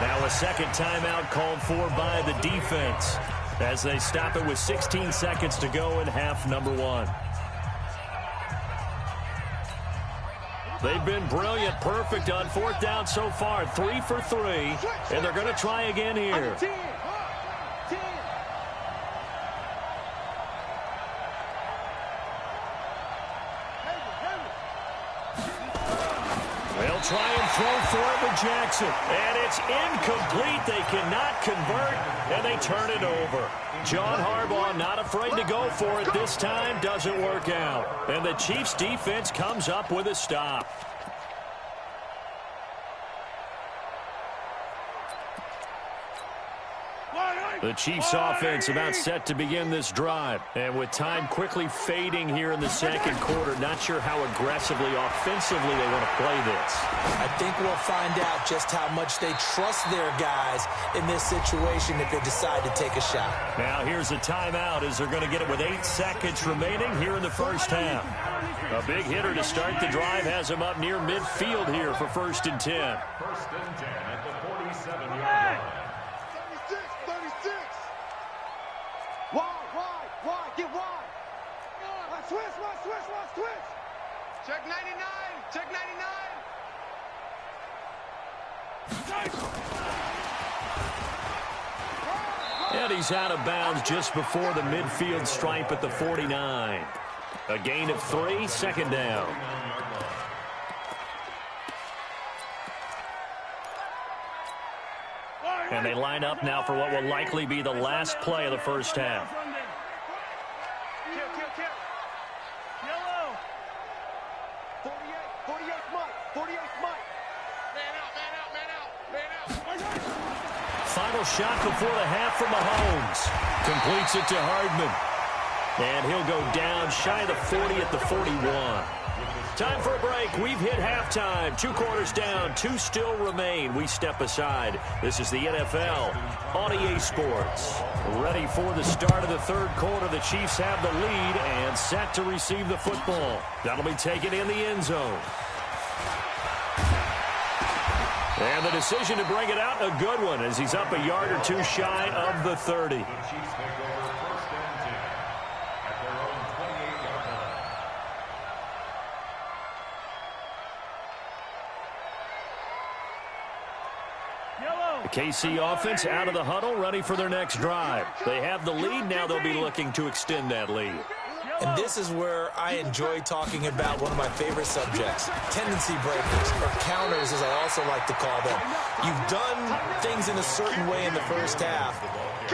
Now a second timeout called for by the defense as they stop it with 16 seconds to go in half number 1. They've been brilliant, perfect on 4th down so far. 3 for 3, and they're going to try again here. They'll try and throw for it with Jackson, and it's incomplete. They cannot convert, and they turn it over. John Harbaugh not afraid to go for it this time. Doesn't work out. And the Chiefs defense comes up with a stop. The Chiefs offense about set to begin this drive. And with time quickly fading here in the second quarter, not sure how aggressively, offensively they want to play this. I think we'll find out just how much they trust their guys in this situation if they decide to take a shot. Now here's a timeout as they're going to get it with 8 seconds remaining here in the first half. A big hitter to start the drive has him up near midfield here for 1st and 10. 1st and 10 at the 47-yard line. Wide, get wide. Switch. Check 99, check 99. And he's out of bounds just before the midfield stripe at the 49. A gain of 3, 2nd down. And they line up now for what will likely be the last play of the first half. Yellow. 48 Mike. Man out. Final shot before the half from Mahomes. Completes it to Hardman. And he'll go down shy of the 40 at the 41. Time for a break. We've hit halftime. 2 quarters down. 2 still remain. We step aside. This is the NFL on EA Sports. Ready for the start of the 3rd quarter. The Chiefs have the lead and set to receive the football. That'll be taken in the end zone. And the decision to bring it out, a good one, as he's up a yard or 2 shy of the 30. The Chiefs take over 1st and 10 at their own 28-yard line. The KC offense out of the huddle, ready for their next drive. They have the lead. Now they'll be looking to extend that lead. And this is where I enjoy talking about one of my favorite subjects, tendency breakers, or counters as I also like to call them. You've done things in a certain way in the first half,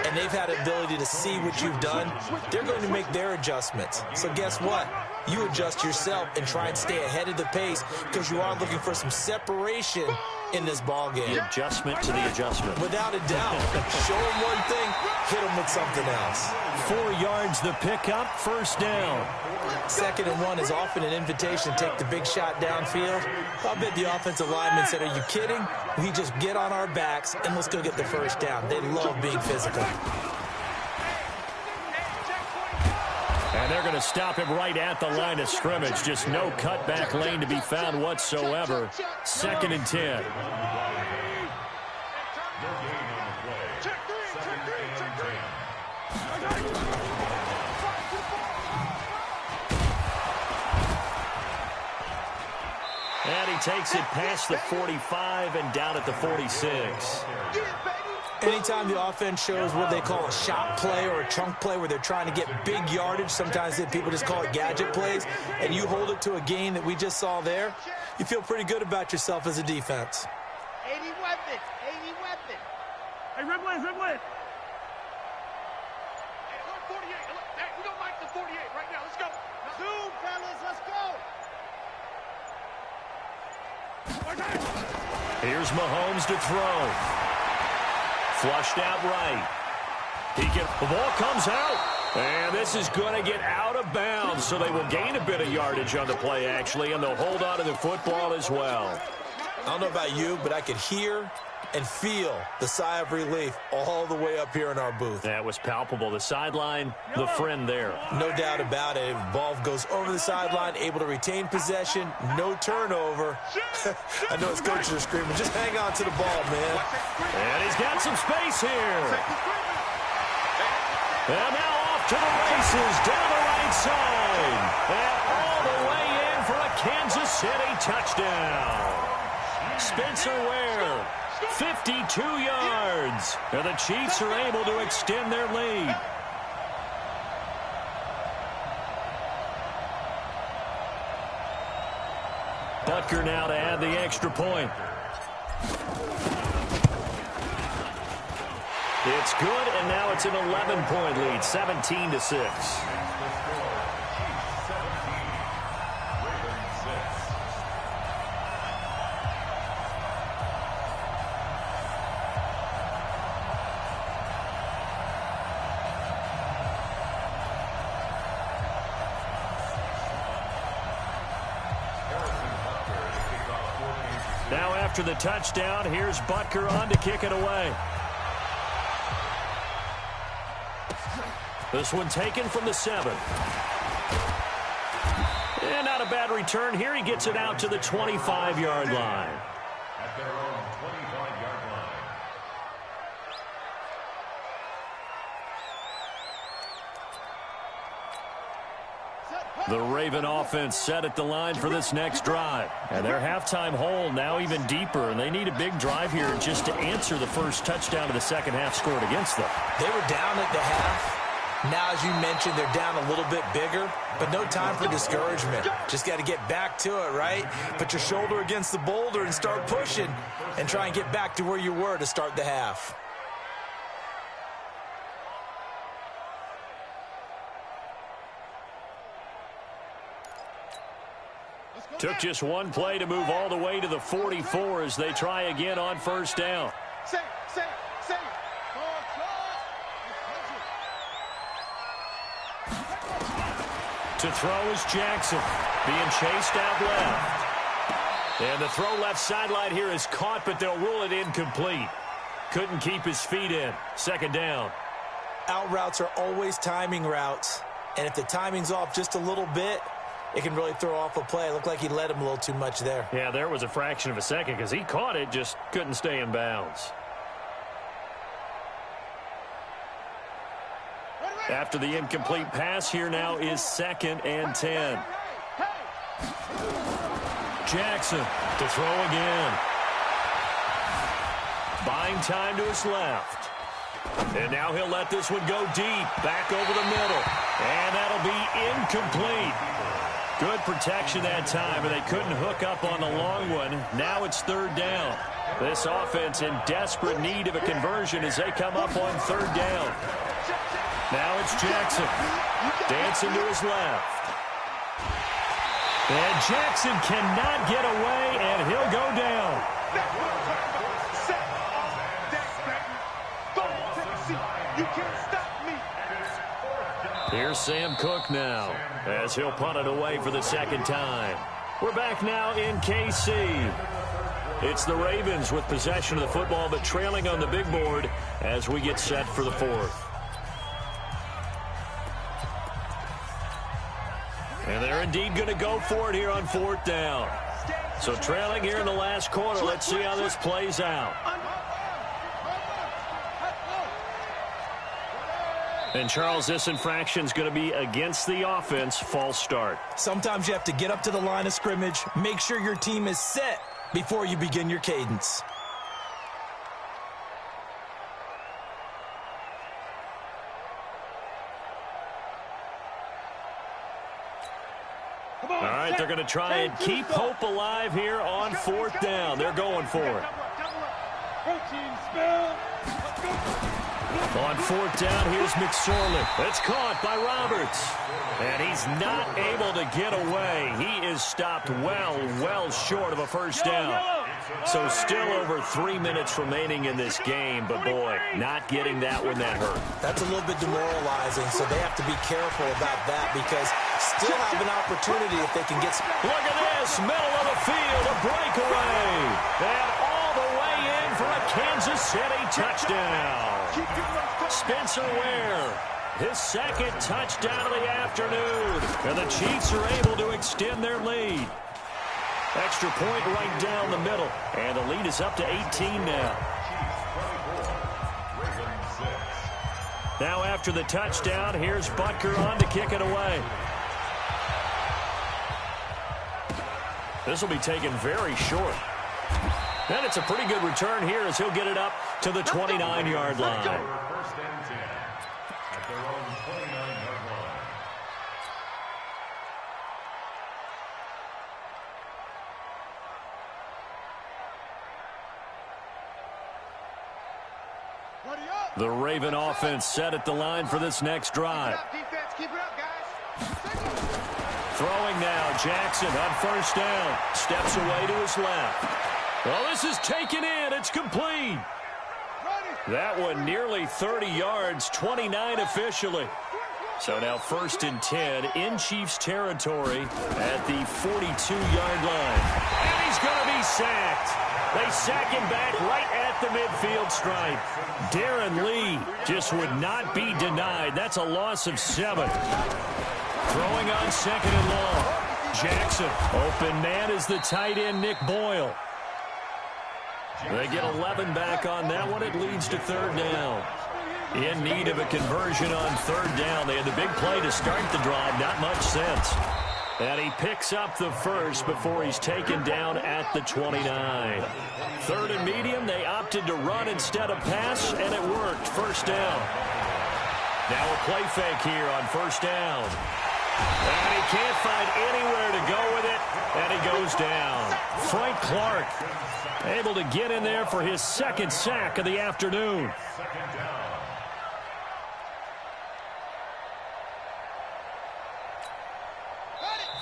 and they've had the ability to see what you've done. They're going to make their adjustments. So guess what? You adjust yourself and try and stay ahead of the pace because you are looking for some separation in this ball game. The adjustment to the adjustment. Without a doubt. Show them one thing, hit them with something else. 4 yards the pickup, 1st down. 2nd and 1 is often an invitation to take the big shot downfield. I bet the offensive lineman said, are you kidding? We just get on our backs and let's go get the 1st down. They love being physical. And they're going to stop him right at the line of scrimmage. Just no cutback lane to be found whatsoever. 2nd and 10. And he takes it past the 45 and down at the 46. Anytime the offense shows what they call a shot play or a chunk play where they're trying to get big yardage, sometimes people just call it gadget plays, and you hold it to a gain that we just saw there, you feel pretty good about yourself as a defense. 80 weapon. Hey, Rimland. Hey, look, 48. Look, hey, we don't like the 48 right now. Let's go. Zoom, fellas, let's go. Here's Mahomes to throw. Flushed out right. The ball comes out. And this is going to get out of bounds, so they will gain a bit of yardage on the play, actually, and they'll hold on to the football as well. I don't know about you, but I could hear and feel the sigh of relief all the way up here in our booth. That was palpable. The sideline, the friend there. No doubt about it. Ball goes over the sideline, able to retain possession, no turnover. I know his coaches are screaming, just hang on to the ball, man. And he's got some space here. And now off to the races, down the right side. And all the way in for a Kansas City touchdown. Spencer Ware, 52 yards. And the Chiefs are able to extend their lead. Butker now to add the extra point. It's good, and now it's an 11-point lead, 17-6. Now after the touchdown, here's Butker on to kick it away. This one taken from the 7. And not a bad return here. He gets it out to the 25-yard line. At their own 25-yard line. The Raven offense set at the line for this next drive. And their halftime hole now even deeper, and they need a big drive here just to answer the first touchdown of the second half scored against them. They were down at the half. Now, as you mentioned, they're down a little bit bigger, but no time for discouragement. Just got to get back to it, right? Put your shoulder against the boulder and start pushing and try and get back to where you were to start the half. Took just one play to move all the way to the 44 as they try again on first down. To throw is Jackson, being chased out left. And the throw left sideline here is caught, but they'll rule it incomplete. Couldn't keep his feet in. Second down. Out routes are always timing routes, and if the timing's off just a little bit, it can really throw off a play. It looked like he led him a little too much there. Yeah, there was a fraction of a second because he caught it, just couldn't stay in bounds. After the incomplete pass, here now is 2nd and 10. Jackson to throw again. Buying time to his left. And now he'll let this one go deep, back over the middle. And that'll be incomplete. Good protection that time, and they couldn't hook up on the long one. Now it's 3rd down. This offense in desperate need of a conversion as they come up on 3rd down. Now it's Jackson. Dancing to his left. And Jackson cannot get away, and he'll go down. Here's Sam Cook now as he'll punt it away for the 2nd time. We're back now in KC. It's the Ravens with possession of the football, but trailing on the big board as we get set for the 4th. And they're indeed going to go for it here on 4th down. So trailing here in the last quarter. Let's see how this plays out. And, Charles, this infraction is going to be against the offense. False start. Sometimes you have to get up to the line of scrimmage, make sure your team is set before you begin your cadence. All right, they're going to try and keep hope alive here on 4th down. They're going for it. On 4th down, here's McSorley. It's caught by Roberts. And he's not able to get away. He is stopped well short of a first down. So still over 3 minutes remaining in this game. But, boy, not getting that one that hurt. That's a little bit demoralizing, so they have to be careful about that because still have an opportunity if they can get some. Look at this, middle of the field, a breakaway. And all the way in for a Kansas City touchdown. Spencer Ware, his second touchdown of the afternoon. And the Chiefs are able to extend their lead. Extra point right down the middle. And the lead is up to 18 now. Now after the touchdown, here's Butker on to kick it away. This will be taken very short. And it's a pretty good return here as he'll get it up to the 29-yard line. First and 10 at their own 29-yard line. The Raven offense set at the line for this next drive. Keep it up, guys. Throwing now, Jackson on first down. Steps away to his left. Well, this is taken in. It's complete. That one nearly 30 yards, 29 officially. So now first and 10 in Chiefs territory at the 42-yard line. And he's going to be sacked. They sack him back right at the midfield stripe. Darren Lee just would not be denied. That's a loss of 7. Throwing on second and long. Jackson, open man is the tight end, Nick Boyle. They get 11 back on that one. It leads to third down. In need of a conversion on third down. They had the big play to start the drive. Not much sense. And he picks up the first before he's taken down at the 29. Third and medium, they opted to run instead of pass, and it worked. First down. Now a play fake here on first down. And he can't find anywhere to go with it, and he goes down. Frank Clark able to get in there for his second sack of the afternoon.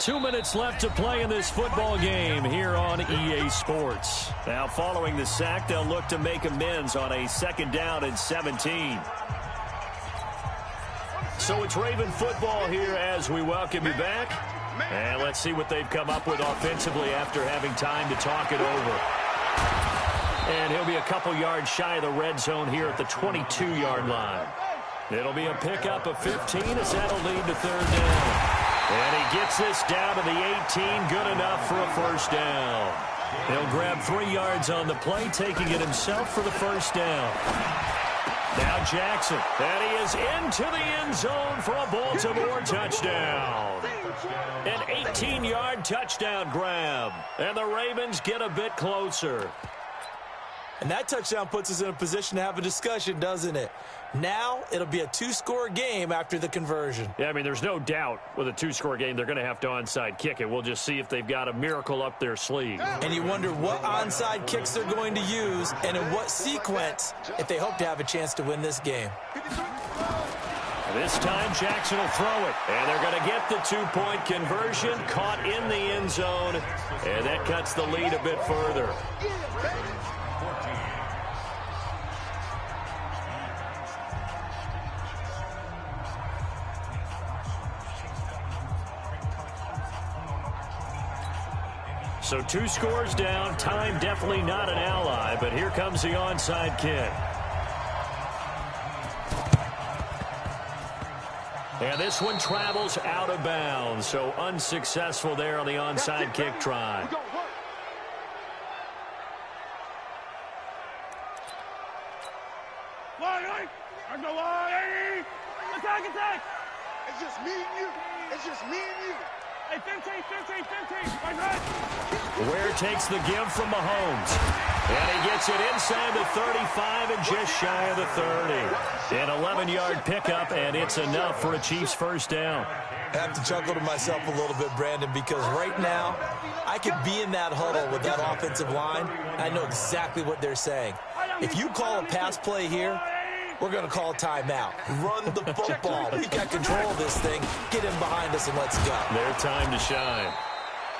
2 minutes left to play in this football game here on EA Sports. Now following the sack, they'll look to make amends on a second down and 17. So it's Raven football here as we welcome you back. And let's see what they've come up with offensively after having time to talk it over. And he'll be a couple yards shy of the red zone here at the 22-yard line. It'll be a pickup of 15 as that'll lead to third down. And he gets this down to the 18, good enough for a first down. He'll grab 3 yards on the play, taking it himself for the first down. Now Jackson, and he is into the end zone for a Baltimore touchdown. An 18-yard touchdown grab, and the Ravens get a bit closer. And that touchdown puts us in a position to have a discussion, doesn't it? Now it'll be a 2-score game after the conversion. Yeah, I mean, there's no doubt with a 2-score game they're going to have to onside kick it. We'll just see if they've got a miracle up their sleeve. And you wonder what onside kicks they're going to use and in what sequence if they hope to have a chance to win this game. This time Jackson will throw it, and they're going to get the 2-point conversion, caught in the end zone, and that cuts the lead a bit further. So 2 scores down, time definitely not an ally, but here comes the onside kick. And this one travels out of bounds, so unsuccessful there on the onside kick try. Attack! It's just me and you. It's just me and you. Hey, 15. Ware takes the give from Mahomes. And he gets it inside the 35 and just shy of the 30. An 11-yard pickup, and it's enough for a Chiefs first down. I have to chuckle to myself a little bit, Brandon, because right now I could be in that huddle with that offensive line. I know exactly what they're saying. If you call a pass play here, we're going to call a timeout. Run the football. We've got control of this thing. Get him behind us and let's go. Their time to shine.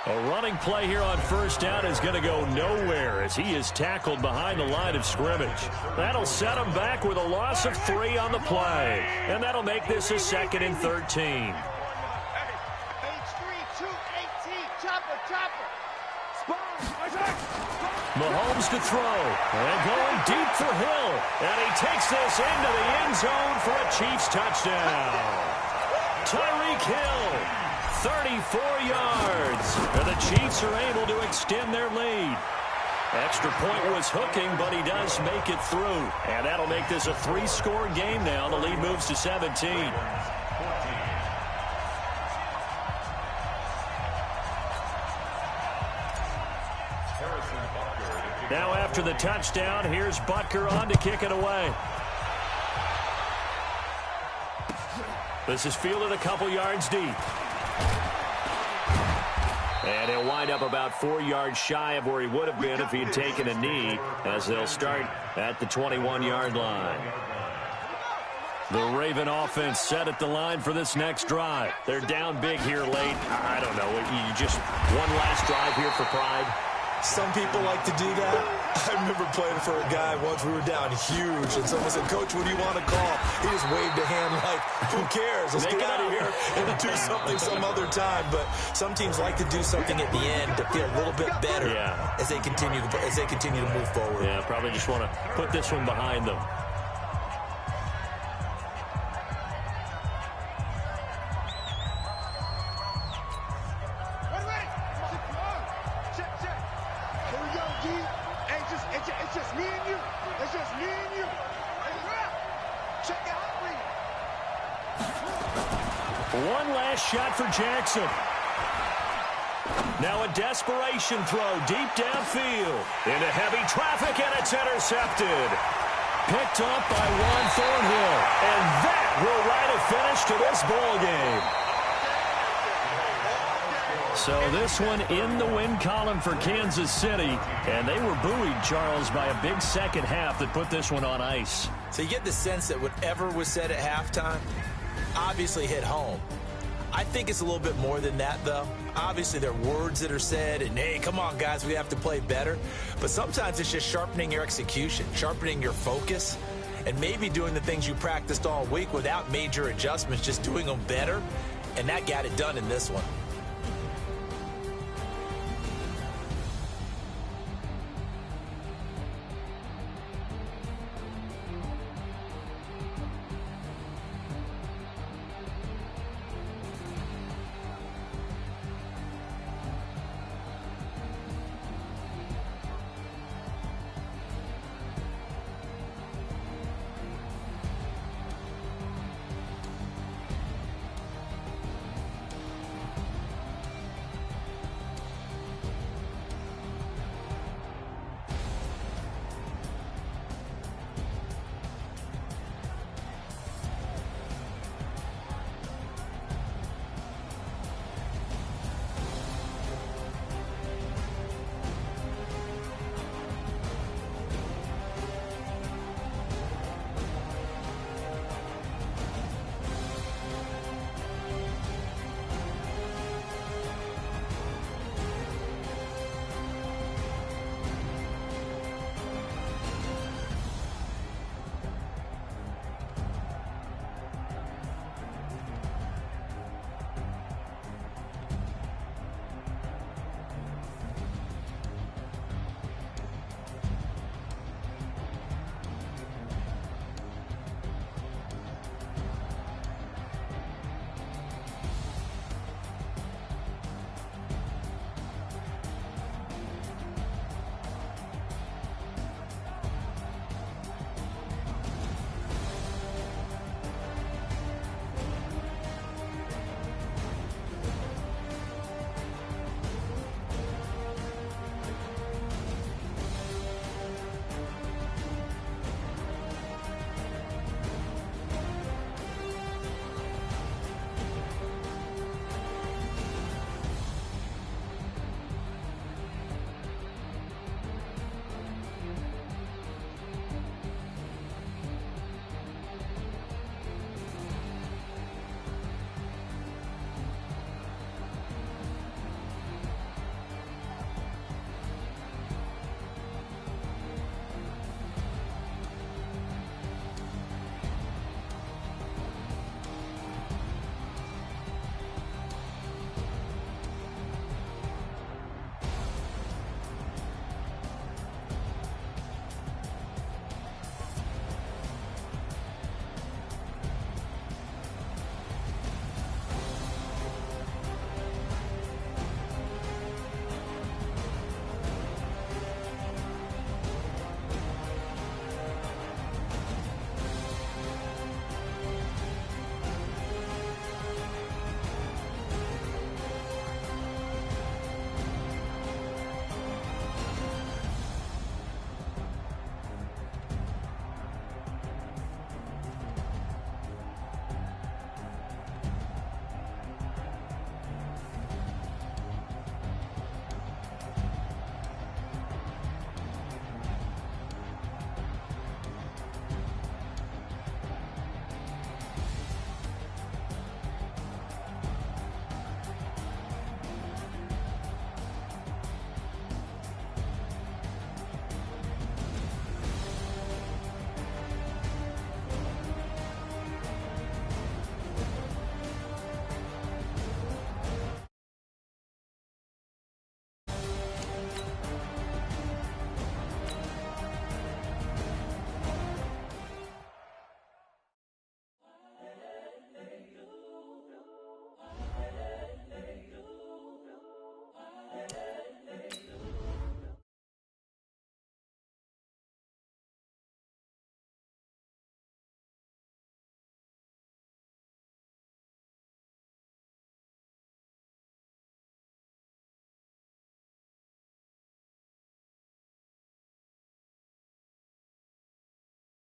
A running play here on first down is going to go nowhere as he is tackled behind the line of scrimmage. That'll set him back with a loss of 3 on the play. And that'll make this a 2nd and 13. Mahomes to throw. And going deep for Hill. And he takes this into the end zone for a Chiefs touchdown. Tyreek Hill, 34 yards. And the Chiefs are able to extend their lead. Extra point was hooking, but he does make it through. And that'll make this a 3-score game now. The lead moves to 17. Now after the touchdown, here's Butker on to kick it away. This is fielded a couple yards deep. And he'll wind up about 4 yards shy of where he would have been if he had taken a knee, as they'll start at the 21-yard line. The Raven offense set at the line for this next drive. They're down big here late. I don't know. You just one last drive here for pride. Some people like to do that. I remember playing for a guy once. We were down huge, and someone said, "Coach, what do you want to call?" He just waved a hand like, "Who cares? Let's get out of here and do something some other time." But some teams like to do something at the end to feel a little bit better as they continue to move forward. Yeah, probably just want to put this one behind them. One last shot for Jackson. Now a desperation throw deep downfield. Into heavy traffic, and it's intercepted. Picked up by Juan Thornhill. And that will write a finish to this ball game. So this one in the win column for Kansas City. And they were buoyed, Charles, by a big second half that put this one on ice. So you get the sense that whatever was said at halftime obviously hit home. I think it's a little bit more than that, though. Obviously, there are words that are said, and, hey, come on, guys, we have to play better. But sometimes it's just sharpening your execution, sharpening your focus, and maybe doing the things you practiced all week without major adjustments, just doing them better. And that got it done in this one.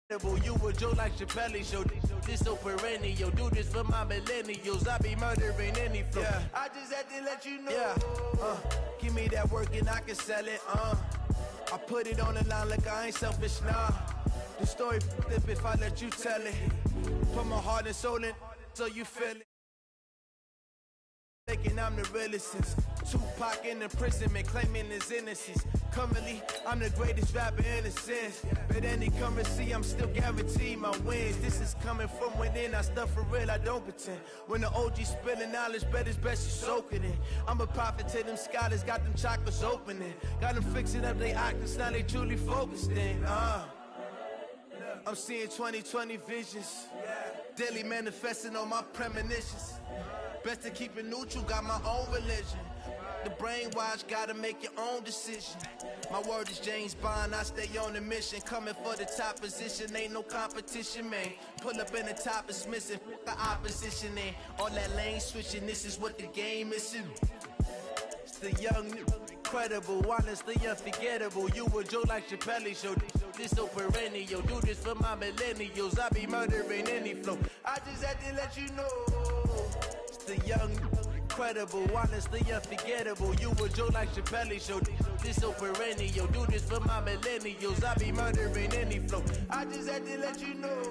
You a Joe like Chappelle show. This so perennial. Do this for my millennials. I be murdering any flow. Yeah. I just had to let you know. Yeah. Give me that work and I can sell it. I put it on the line like I ain't selfish, nah. The story flip if I let you tell it. Put my heart and soul in so you feel it. Thinking I'm the realest since Tupac in imprisonment, claiming his innocence. Currently, I'm the greatest rapper in a sense. But any currency, I'm still guaranteed my wins. This is coming from within, I stuff for real, I don't pretend. When the OG spilling knowledge, bet it's best you soak it in. I'm a prophet to them scholars, got them chakras opening. Got them fixing up they octaves, now they truly focused in. I'm seeing 2020 visions. Daily manifesting on my premonitions. Best to keep it neutral, got my own religion. The brainwash, gotta make your own decision. My word is James Bond, I stay on the mission. Coming for the top position, ain't no competition, man. Pull up in the top is missing, the opposition in. All that lane switching, this is what the game is. It's the young, incredible, honestly unforgettable. You a Joe like Chappelle show. This so perennial, do this for my millennials. I be murdering any flow. I just had to let you know. It's the young, incredible, honestly unforgettable. You a Joe like Chappelle show. This so perennial, do this for my millennials. I be murdering any flow. I just had to let you know.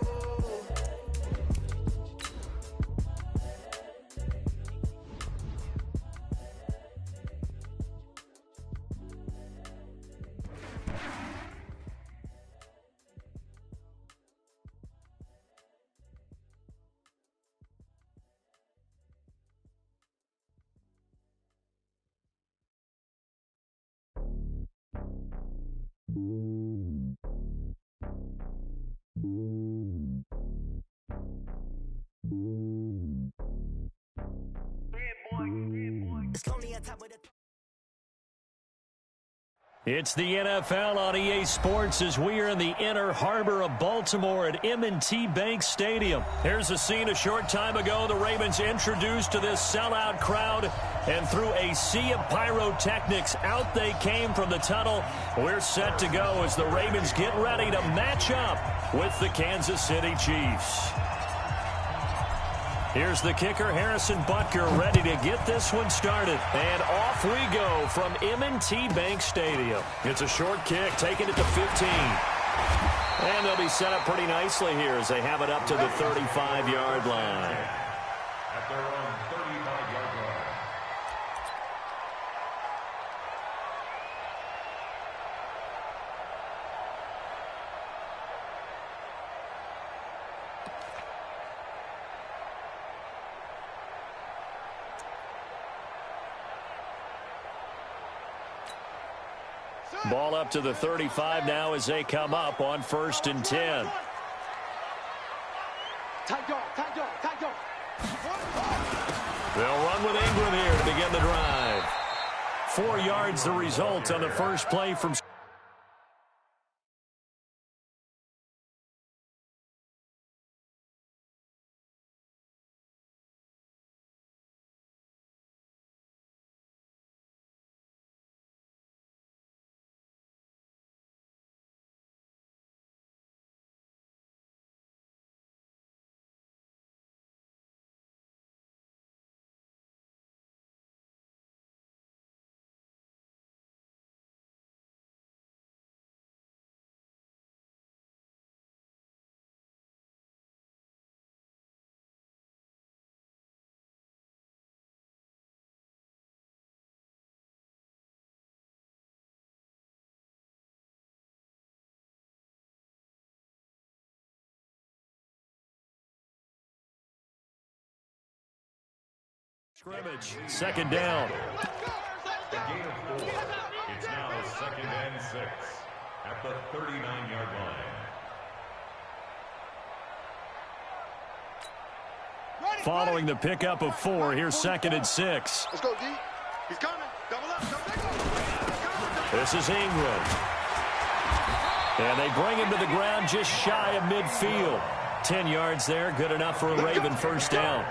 It's the NFL on EA Sports as we are in the inner harbor of Baltimore at M&T Bank Stadium. Here's a scene a short time ago. The Ravens introduced to this sellout crowd, and through a sea of pyrotechnics, out they came from the tunnel. We're set to go as the Ravens get ready to match up with the Kansas City Chiefs. Here's the kicker, Harrison Butker, ready to get this one started. And off we go from M&T Bank Stadium. It's a short kick, taking it to 15. And they'll be set up pretty nicely here as they have it up to the 35-yard line. At their own 35-yard line. Ball up to the 35 now as they come up on 1st and 10. They'll run with Ingram here to begin the drive. 4 yards the result on the first play from... Scrimmage, 2nd down. The gain of 4. It's now 2nd and 6 at the 39-yard line. Following the pickup of 4, here's 2nd and 6. Let's go, D. He's coming. Double up. This is Ingram. And they bring him to the ground just shy of midfield. 10 yards there, good enough for a Raven first down.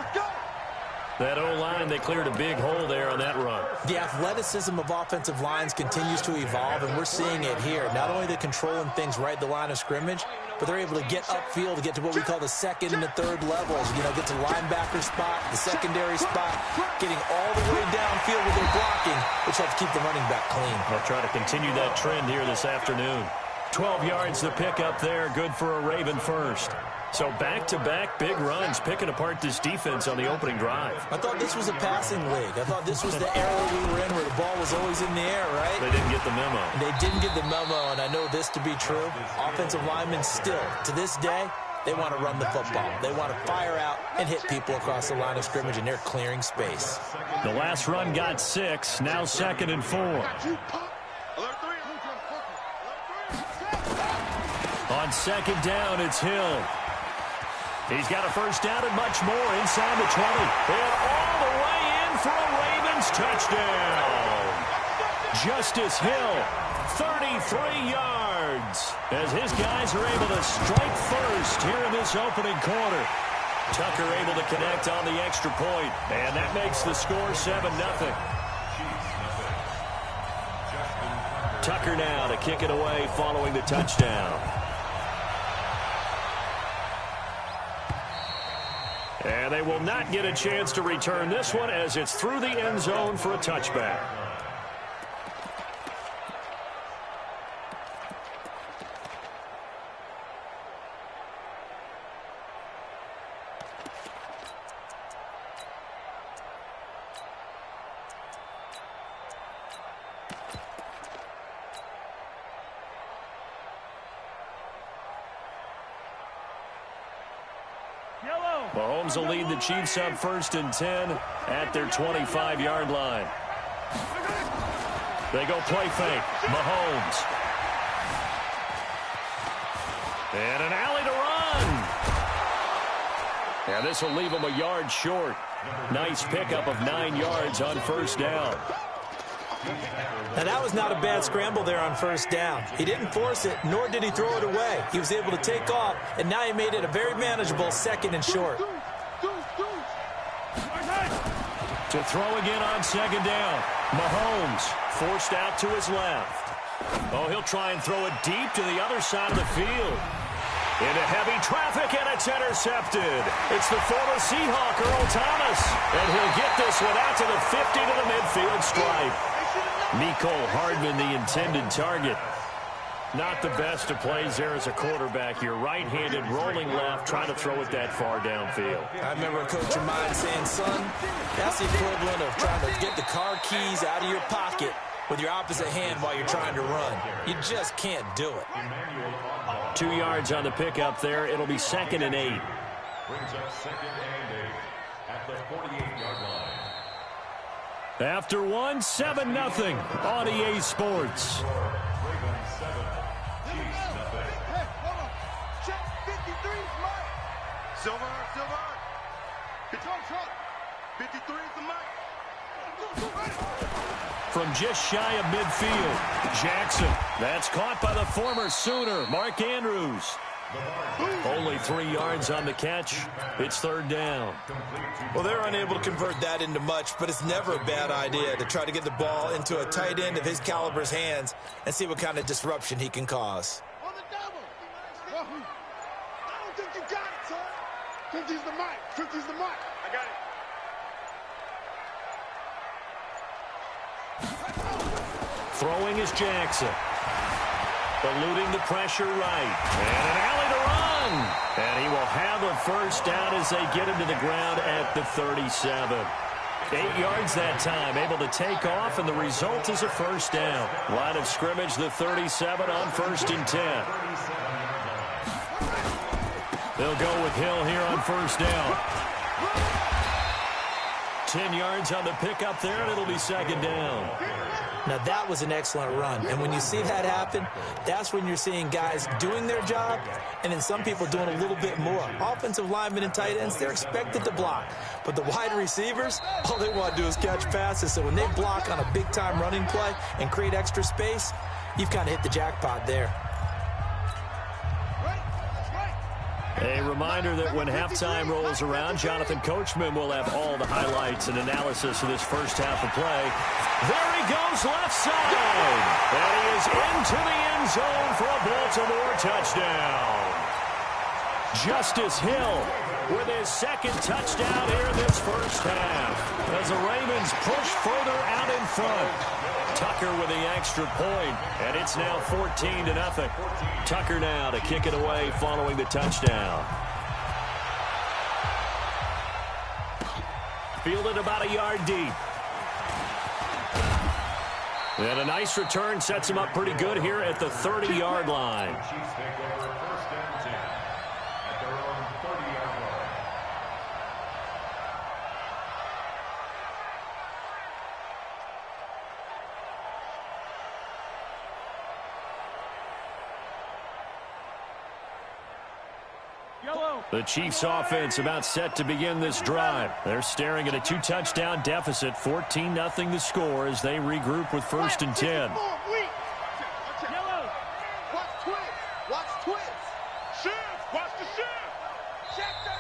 That O-line, they cleared a big hole there on that run. The athleticism of offensive lines continues to evolve, and we're seeing it here. Not only the controlling things right at the line of scrimmage, but they're able to get upfield to get to what we call the second and the third levels. You know, get to linebacker spot, the secondary spot, getting all the way downfield with their blocking, which helps keep the running back clean. They'll try to continue that trend here this afternoon. 12 yards to pick up there, good for a Raven first. So back-to-back big runs, picking apart this defense on the opening drive. I thought this was a passing league. I thought this was the era we were in where the ball was always in the air, right? They didn't get the memo. They didn't get the memo, and I know this to be true. Offensive linemen still, to this day, they want to run the football. They want to fire out and hit people across the line of scrimmage, and they're clearing space. The last run got 6, now 2nd and 4. On 2nd down, it's Hill. He's got a first down and much more inside the 20. And all the way in for a Ravens touchdown. Justice Hill, 33 yards. As his guys are able to strike first here in this opening quarter. Tucker able to connect on the extra point. And that makes the score 7-0. Tucker now to kick it away following the touchdown. And they will not get a chance to return this one as it's through the end zone for a touchback. Mahomes will lead the Chiefs up 1st and 10 at their 25-yard line. They go play fake. Mahomes. And an alley to run. And this will leave him a yard short. Nice pickup of 9 yards on 1st down. Now, that was not a bad scramble there on 1st down. He didn't force it, nor did he throw it away. He was able to take off, and now he made it a very manageable 2nd and short. To throw again on 2nd down. Mahomes forced out to his left. Oh, he'll try and throw it deep to the other side of the field. Into heavy traffic, and it's intercepted. It's the former Seahawk, Earl Thomas. And he'll get this one out to the 50 to the midfield stripe. Mecole Hardman, the intended target. Not the best of plays there as a quarterback. You're right-handed, rolling left, trying to throw it that far downfield. I remember a coach of mine saying, son, that's the equivalent of trying to get the car keys out of your pocket with your opposite hand while you're trying to run. You just can't do it. 2 yards on the pickup there. It'll be 2nd and 8. Brings up 2nd and 8 at the 48-yard line. After 1, 7-0 on EA Sports. Ravens 7, Chiefs 0. Hey, hold on. Check 53 is mine. Silver. Control truck. 53 is the mic. From just shy of midfield, Jackson. That's caught by the former Sooner, Mark Andrews. Only 3 yards on the catch. It's 3rd down. Well, they're unable to convert that into much, but it's never a bad idea to try to get the ball into a tight end of his caliber's hands and see what kind of disruption he can cause. On the double. I don't think you got it, son. 50's the mic. 50's the mic. I got it. Throwing is Jackson. Eluding the pressure right. And an alley to run. And he will have a first down as they get him to the ground at the 37. 8 yards that time, able to take off, and the result is a first down. Line of scrimmage, the 37 on 1st and 10. They'll go with Hill here on 1st down. 10 yards on the pickup there, and it'll be 2nd down. Now, that was an excellent run. And when you see that happen, that's when you're seeing guys doing their job and then some people doing a little bit more. Offensive linemen and tight ends, they're expected to block. But the wide receivers, all they want to do is catch passes. So when they block on a big-time running play and create extra space, you've kind of hit the jackpot there. A reminder that when halftime rolls around, Jonathan Coachman will have all the highlights and analysis of this first half of play. There he goes left side. And he is into the end zone for a Baltimore touchdown. Justice Hill with his second touchdown here in this first half as the Ravens push further out in front. Tucker with the extra point, and it's now 14-0. Tucker now to kick it away following the touchdown. Fielded about a yard deep. And a nice return sets him up pretty good here at the 30-yard line. The Chiefs offense about set to begin this drive. They're staring at a 2-touchdown deficit, 14-0 the score as they regroup with 1st and 10.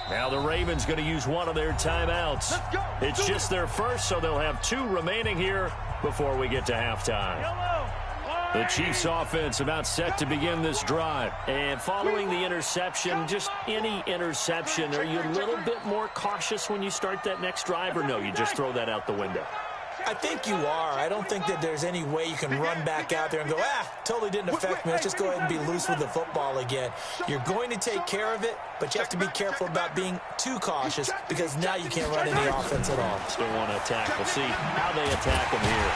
Now the Ravens going to use one of their timeouts. It's just their first, so they'll have 2 remaining here before we get to halftime. The Chiefs offense about set to begin this drive. And following the interception, just any interception, are you a little bit more cautious when you start that next drive, or no, you just throw that out the window? I think you are. I don't think that there's any way you can run back out there and go, totally didn't affect me. Let's just go ahead and be loose with the football again. You're going to take care of it, but you have to be careful about being too cautious because now you can't run any offense at all. Still want to attack. We'll see how they attack him here.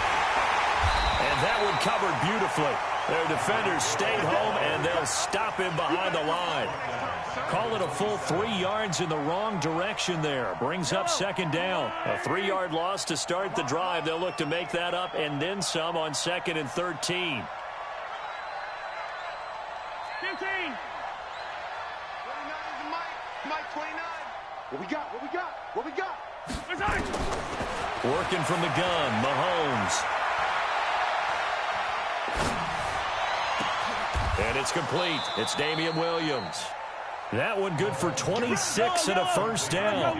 And that one covered beautifully. Their defenders stayed home, and they'll stop him behind the line. Call it a full 3 yards in the wrong direction there. Brings up 2nd down. A 3-yard loss to start the drive. They'll look to make that up and then some on 2nd and 13. 15. 29 is Mike 29. What we got? What we got? What we got? Working from the gun, Mahomes. And it's complete. It's Damian Williams. That one good for 26 and a 1st down.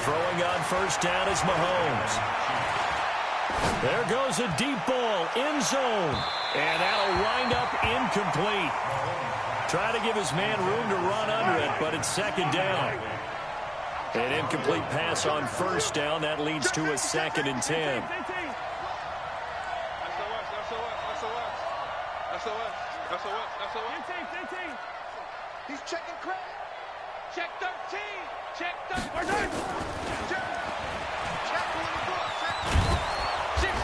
Throwing on 1st down is Mahomes. There goes a deep ball, end zone. And that'll wind up incomplete. Try to give his man room to run under it, but it's 2nd down. An incomplete pass on 1st down. That leads to a 2nd and 10. He's checking credit. Check 13. Check 13. Check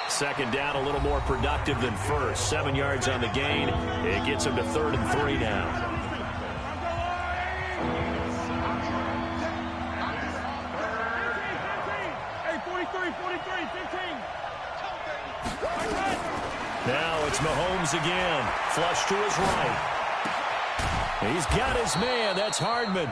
2nd down, a little more productive than 1st. 7 yards on the gain. It gets him to 3rd and 3 now. Hey, 43, 15. Now it's Mahomes again. Flush to his right. He's got his man. That's Hardman.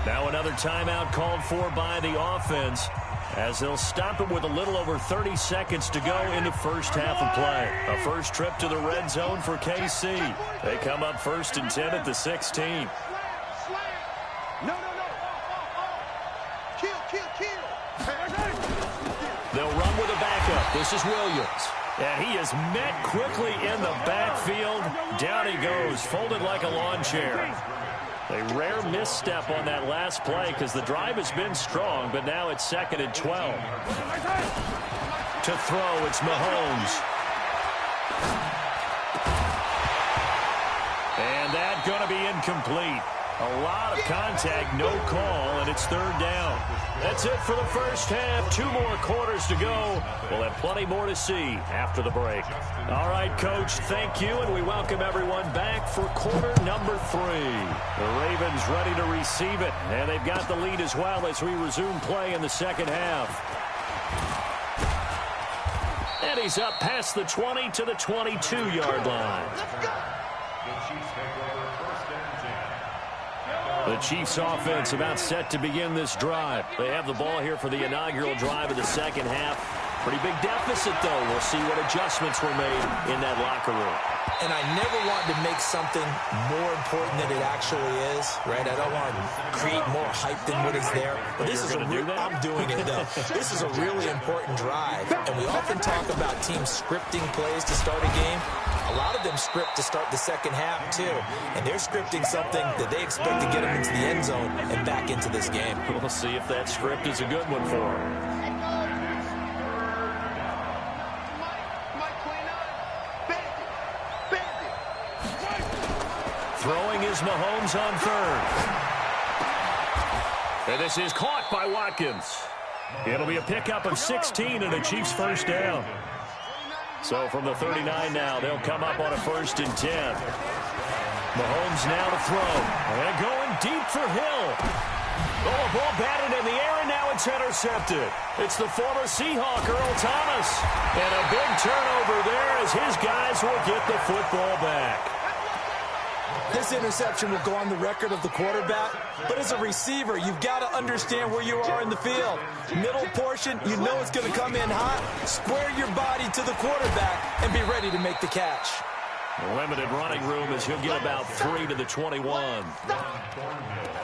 Now another timeout called for by the offense as they'll stop it with a little over 30 seconds to go in the first half of play. A first trip to the red zone for KC. They come up 1st and 10 at the 16. No. Kill. They'll run with a backup. This is Williams. And he is met quickly in the backfield. Down he goes, folded like a lawn chair. A rare misstep on that last play because the drive has been strong, but now it's 2nd and 12. To throw, it's Mahomes. And that's going to be incomplete. A lot of contact, no call, and it's 3rd down. That's it for the first half. 2 more quarters to go. We'll have plenty more to see after the break. All right, Coach, thank you, and we welcome everyone back for quarter number 3. The Ravens ready to receive it, and they've got the lead as well as we resume play in the second half. And he's up past the 20 to the 22-yard line. The Chiefs offense about set to begin this drive. They have the ball here for the inaugural drive of the second half. Pretty big deficit, though. We'll see what adjustments were made in that locker room. and I never want to make something more important than it actually is, right? I don't want to create more hype than what is there. But this is I'm doing it, though. This is a really important drive, and we often talk about teams scripting plays to start a game. A lot of them script to start the second half, too, and they're scripting something that they expect to get them into the end zone and back into this game. We'll see if that script is a good one for them. Throwing is Mahomes on third. And this is caught by Watkins. It'll be a pickup of 16 and a Chiefs first down. So from the 39 now, they'll come up on a 1st and 10. Mahomes now to throw. And going deep for Hill. Oh, a ball batted in the air, and now it's intercepted. It's the former Seahawk, Earl Thomas. And a big turnover there as his guys will get the football back. This interception will go on the record of the quarterback, but as a receiver, you've got to understand where you are in the field. Middle portion, you know it's going to come in hot. Square your body to the quarterback and be ready to make the catch. Limited running room as he'll get about 3 to the 21.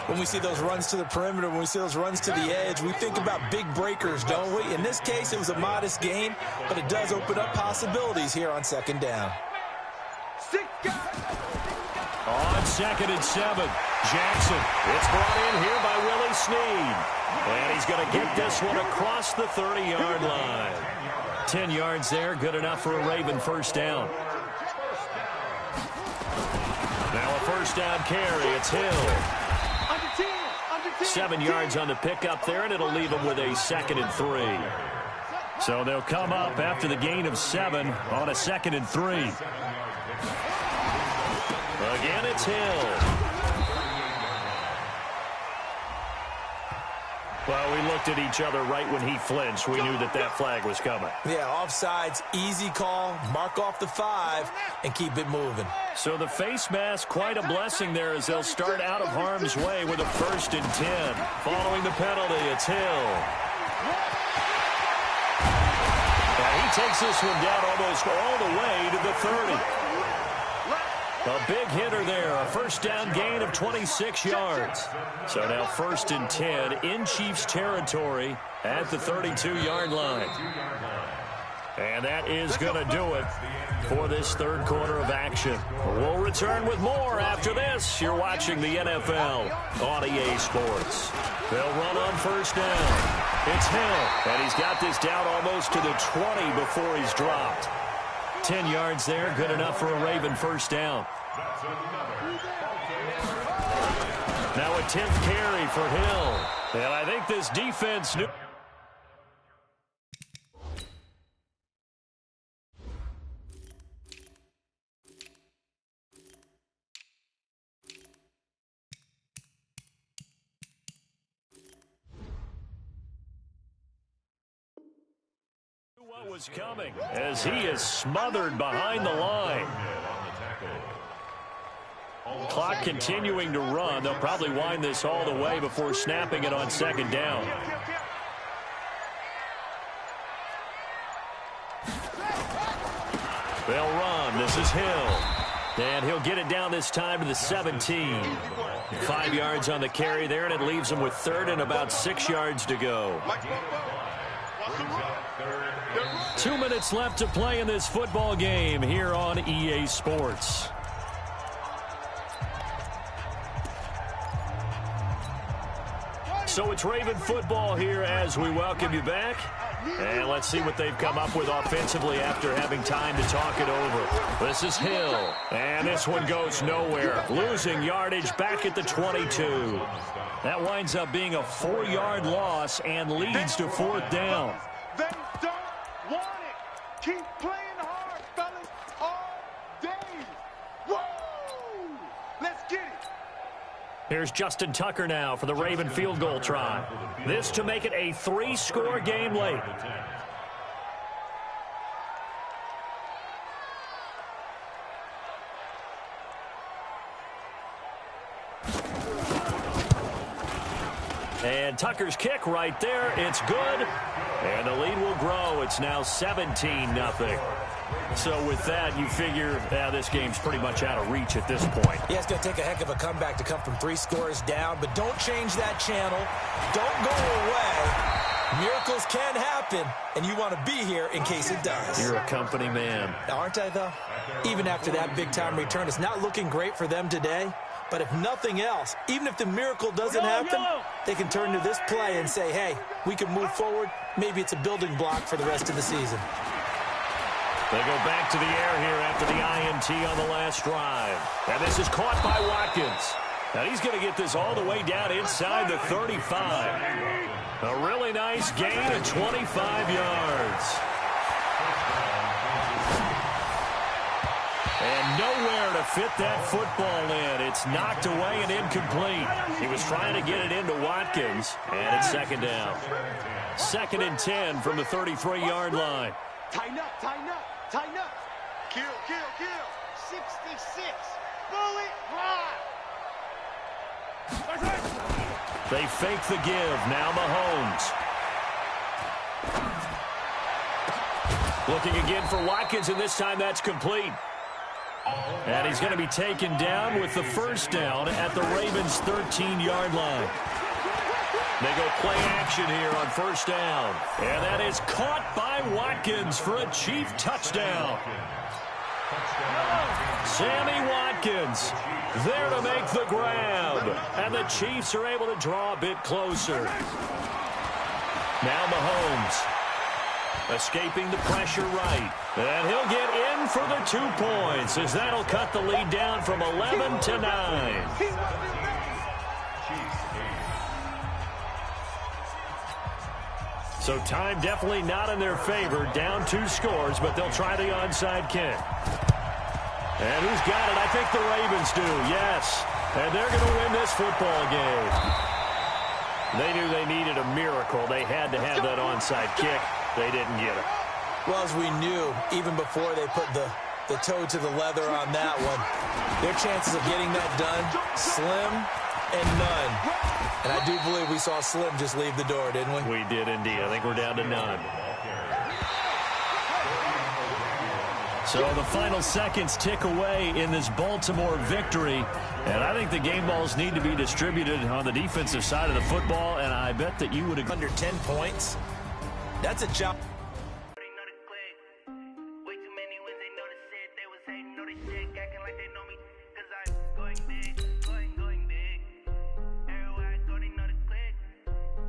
When we see those runs to the perimeter, when we see those runs to the edge, we think about big breakers, don't we? In this case, it was a modest gain, but it does open up possibilities here on 2nd down. On 2nd and 7, Jackson. It's brought in here by Willie Snead. And he's going to get this one across the 30-yard line. 10 yards there, good enough for a Raven first down. Now a first down carry, it's Hill. 7 yards on the pickup there, and it'll leave him with a 2nd and 3. So they'll come up after the gain of 7 on a 2nd and 3. Again, it's Hill. Well, we looked at each other right when he flinched. We knew that that flag was coming. Yeah, offsides, easy call, mark off the 5, and keep it moving. So the face mask, quite a blessing there as they'll start out of harm's way with a 1st and 10. Following the penalty, it's Hill. And he takes this one down almost all the way to the 30. A big hitter there, a first down gain of 26 yards. So now 1st and 10 in Chiefs territory at the 32-yard line. And that is going to do it for this 3rd quarter of action. We'll return with more after this. You're watching the NFL on EA Sports. They'll run on 1st down. It's Hill, and he's got this down almost to the 20 before he's dropped. 10 yards there, good enough for a Raven first down. Now a 10th carry for Hill. And I think this defense knew. What was coming as he is smothered behind the line. Clock continuing to run. They'll probably wind this all the way before snapping it on 2nd down. They'll run. This is Hill. And he'll get it down this time to the 17. 5 yards on the carry there, and it leaves him with 3rd and about 6 yards to go. 2 minutes left to play in this football game here on EA Sports. So it's Raven football here as we welcome you back. And let's see what they've come up with offensively after having time to talk it over. This is Hill. And this one goes nowhere. Losing yardage back at the 22. That winds up being a 4-yard loss and leads to 4th down. They don't want it. Keep playing hard, fellas, all day. Woo! Let's get it. Here's Justin Tucker now for the Raven field goal try. This to make it a 3-score game late. And Tucker's kick right there. It's good. And the lead will grow. It's now 17-0. So with that, you figure this game's pretty much out of reach at this point. Yeah, it's going to take a heck of a comeback to come from 3 scores down, but don't change that channel. Don't go away. Miracles can happen, and you want to be here in case it does. You're a company man. Aren't I, though? Even after that big-time return, it's not looking great for them today. But if nothing else, even if the miracle doesn't happen, they can turn to this play and say, hey, we can move forward. Maybe it's a building block for the rest of the season. They go back to the air here after the INT on the last drive. And this is caught by Watkins. And he's going to get this all the way down inside the 35. A really nice gain of 25 yards. And nowhere to fit that football in. It's knocked away and incomplete. He was trying to get it into Watkins, and it's second down. 2nd and 10 from the 33-yard line. Tighten up, tighten up, tighten up. Kill, kill, kill. 66. Bullet ride. They fake the give. Now Mahomes. Looking again for Watkins, and this time that's complete. And he's going to be taken down with the first down at the Ravens' 13-yard line. They go play action here on first down. And that is caught by Watkins for a Chief touchdown. Sammy Watkins there to make the grab. And the Chiefs are able to draw a bit closer. Now Mahomes escaping the pressure right. And he'll get in for the 2 points as that'll cut the lead down from 11 to 9. So time definitely not in their favor. Down 2 scores, but they'll try the onside kick. And who's got it? I think the Ravens do, yes. And they're going to win this football game. They knew they needed a miracle. They had to have that onside kick. They didn't get it. Well, as we knew, even before they put the toe to the leather on that one, their chances of getting that done, slim and none. And I do believe we saw Slim just leave the door, didn't we? We did indeed. I think we're down to none. So the final seconds tick away in this Baltimore victory. And I think the game balls need to be distributed on the defensive side of the football. And I bet that you would have under 10 points. That's a job. Way too many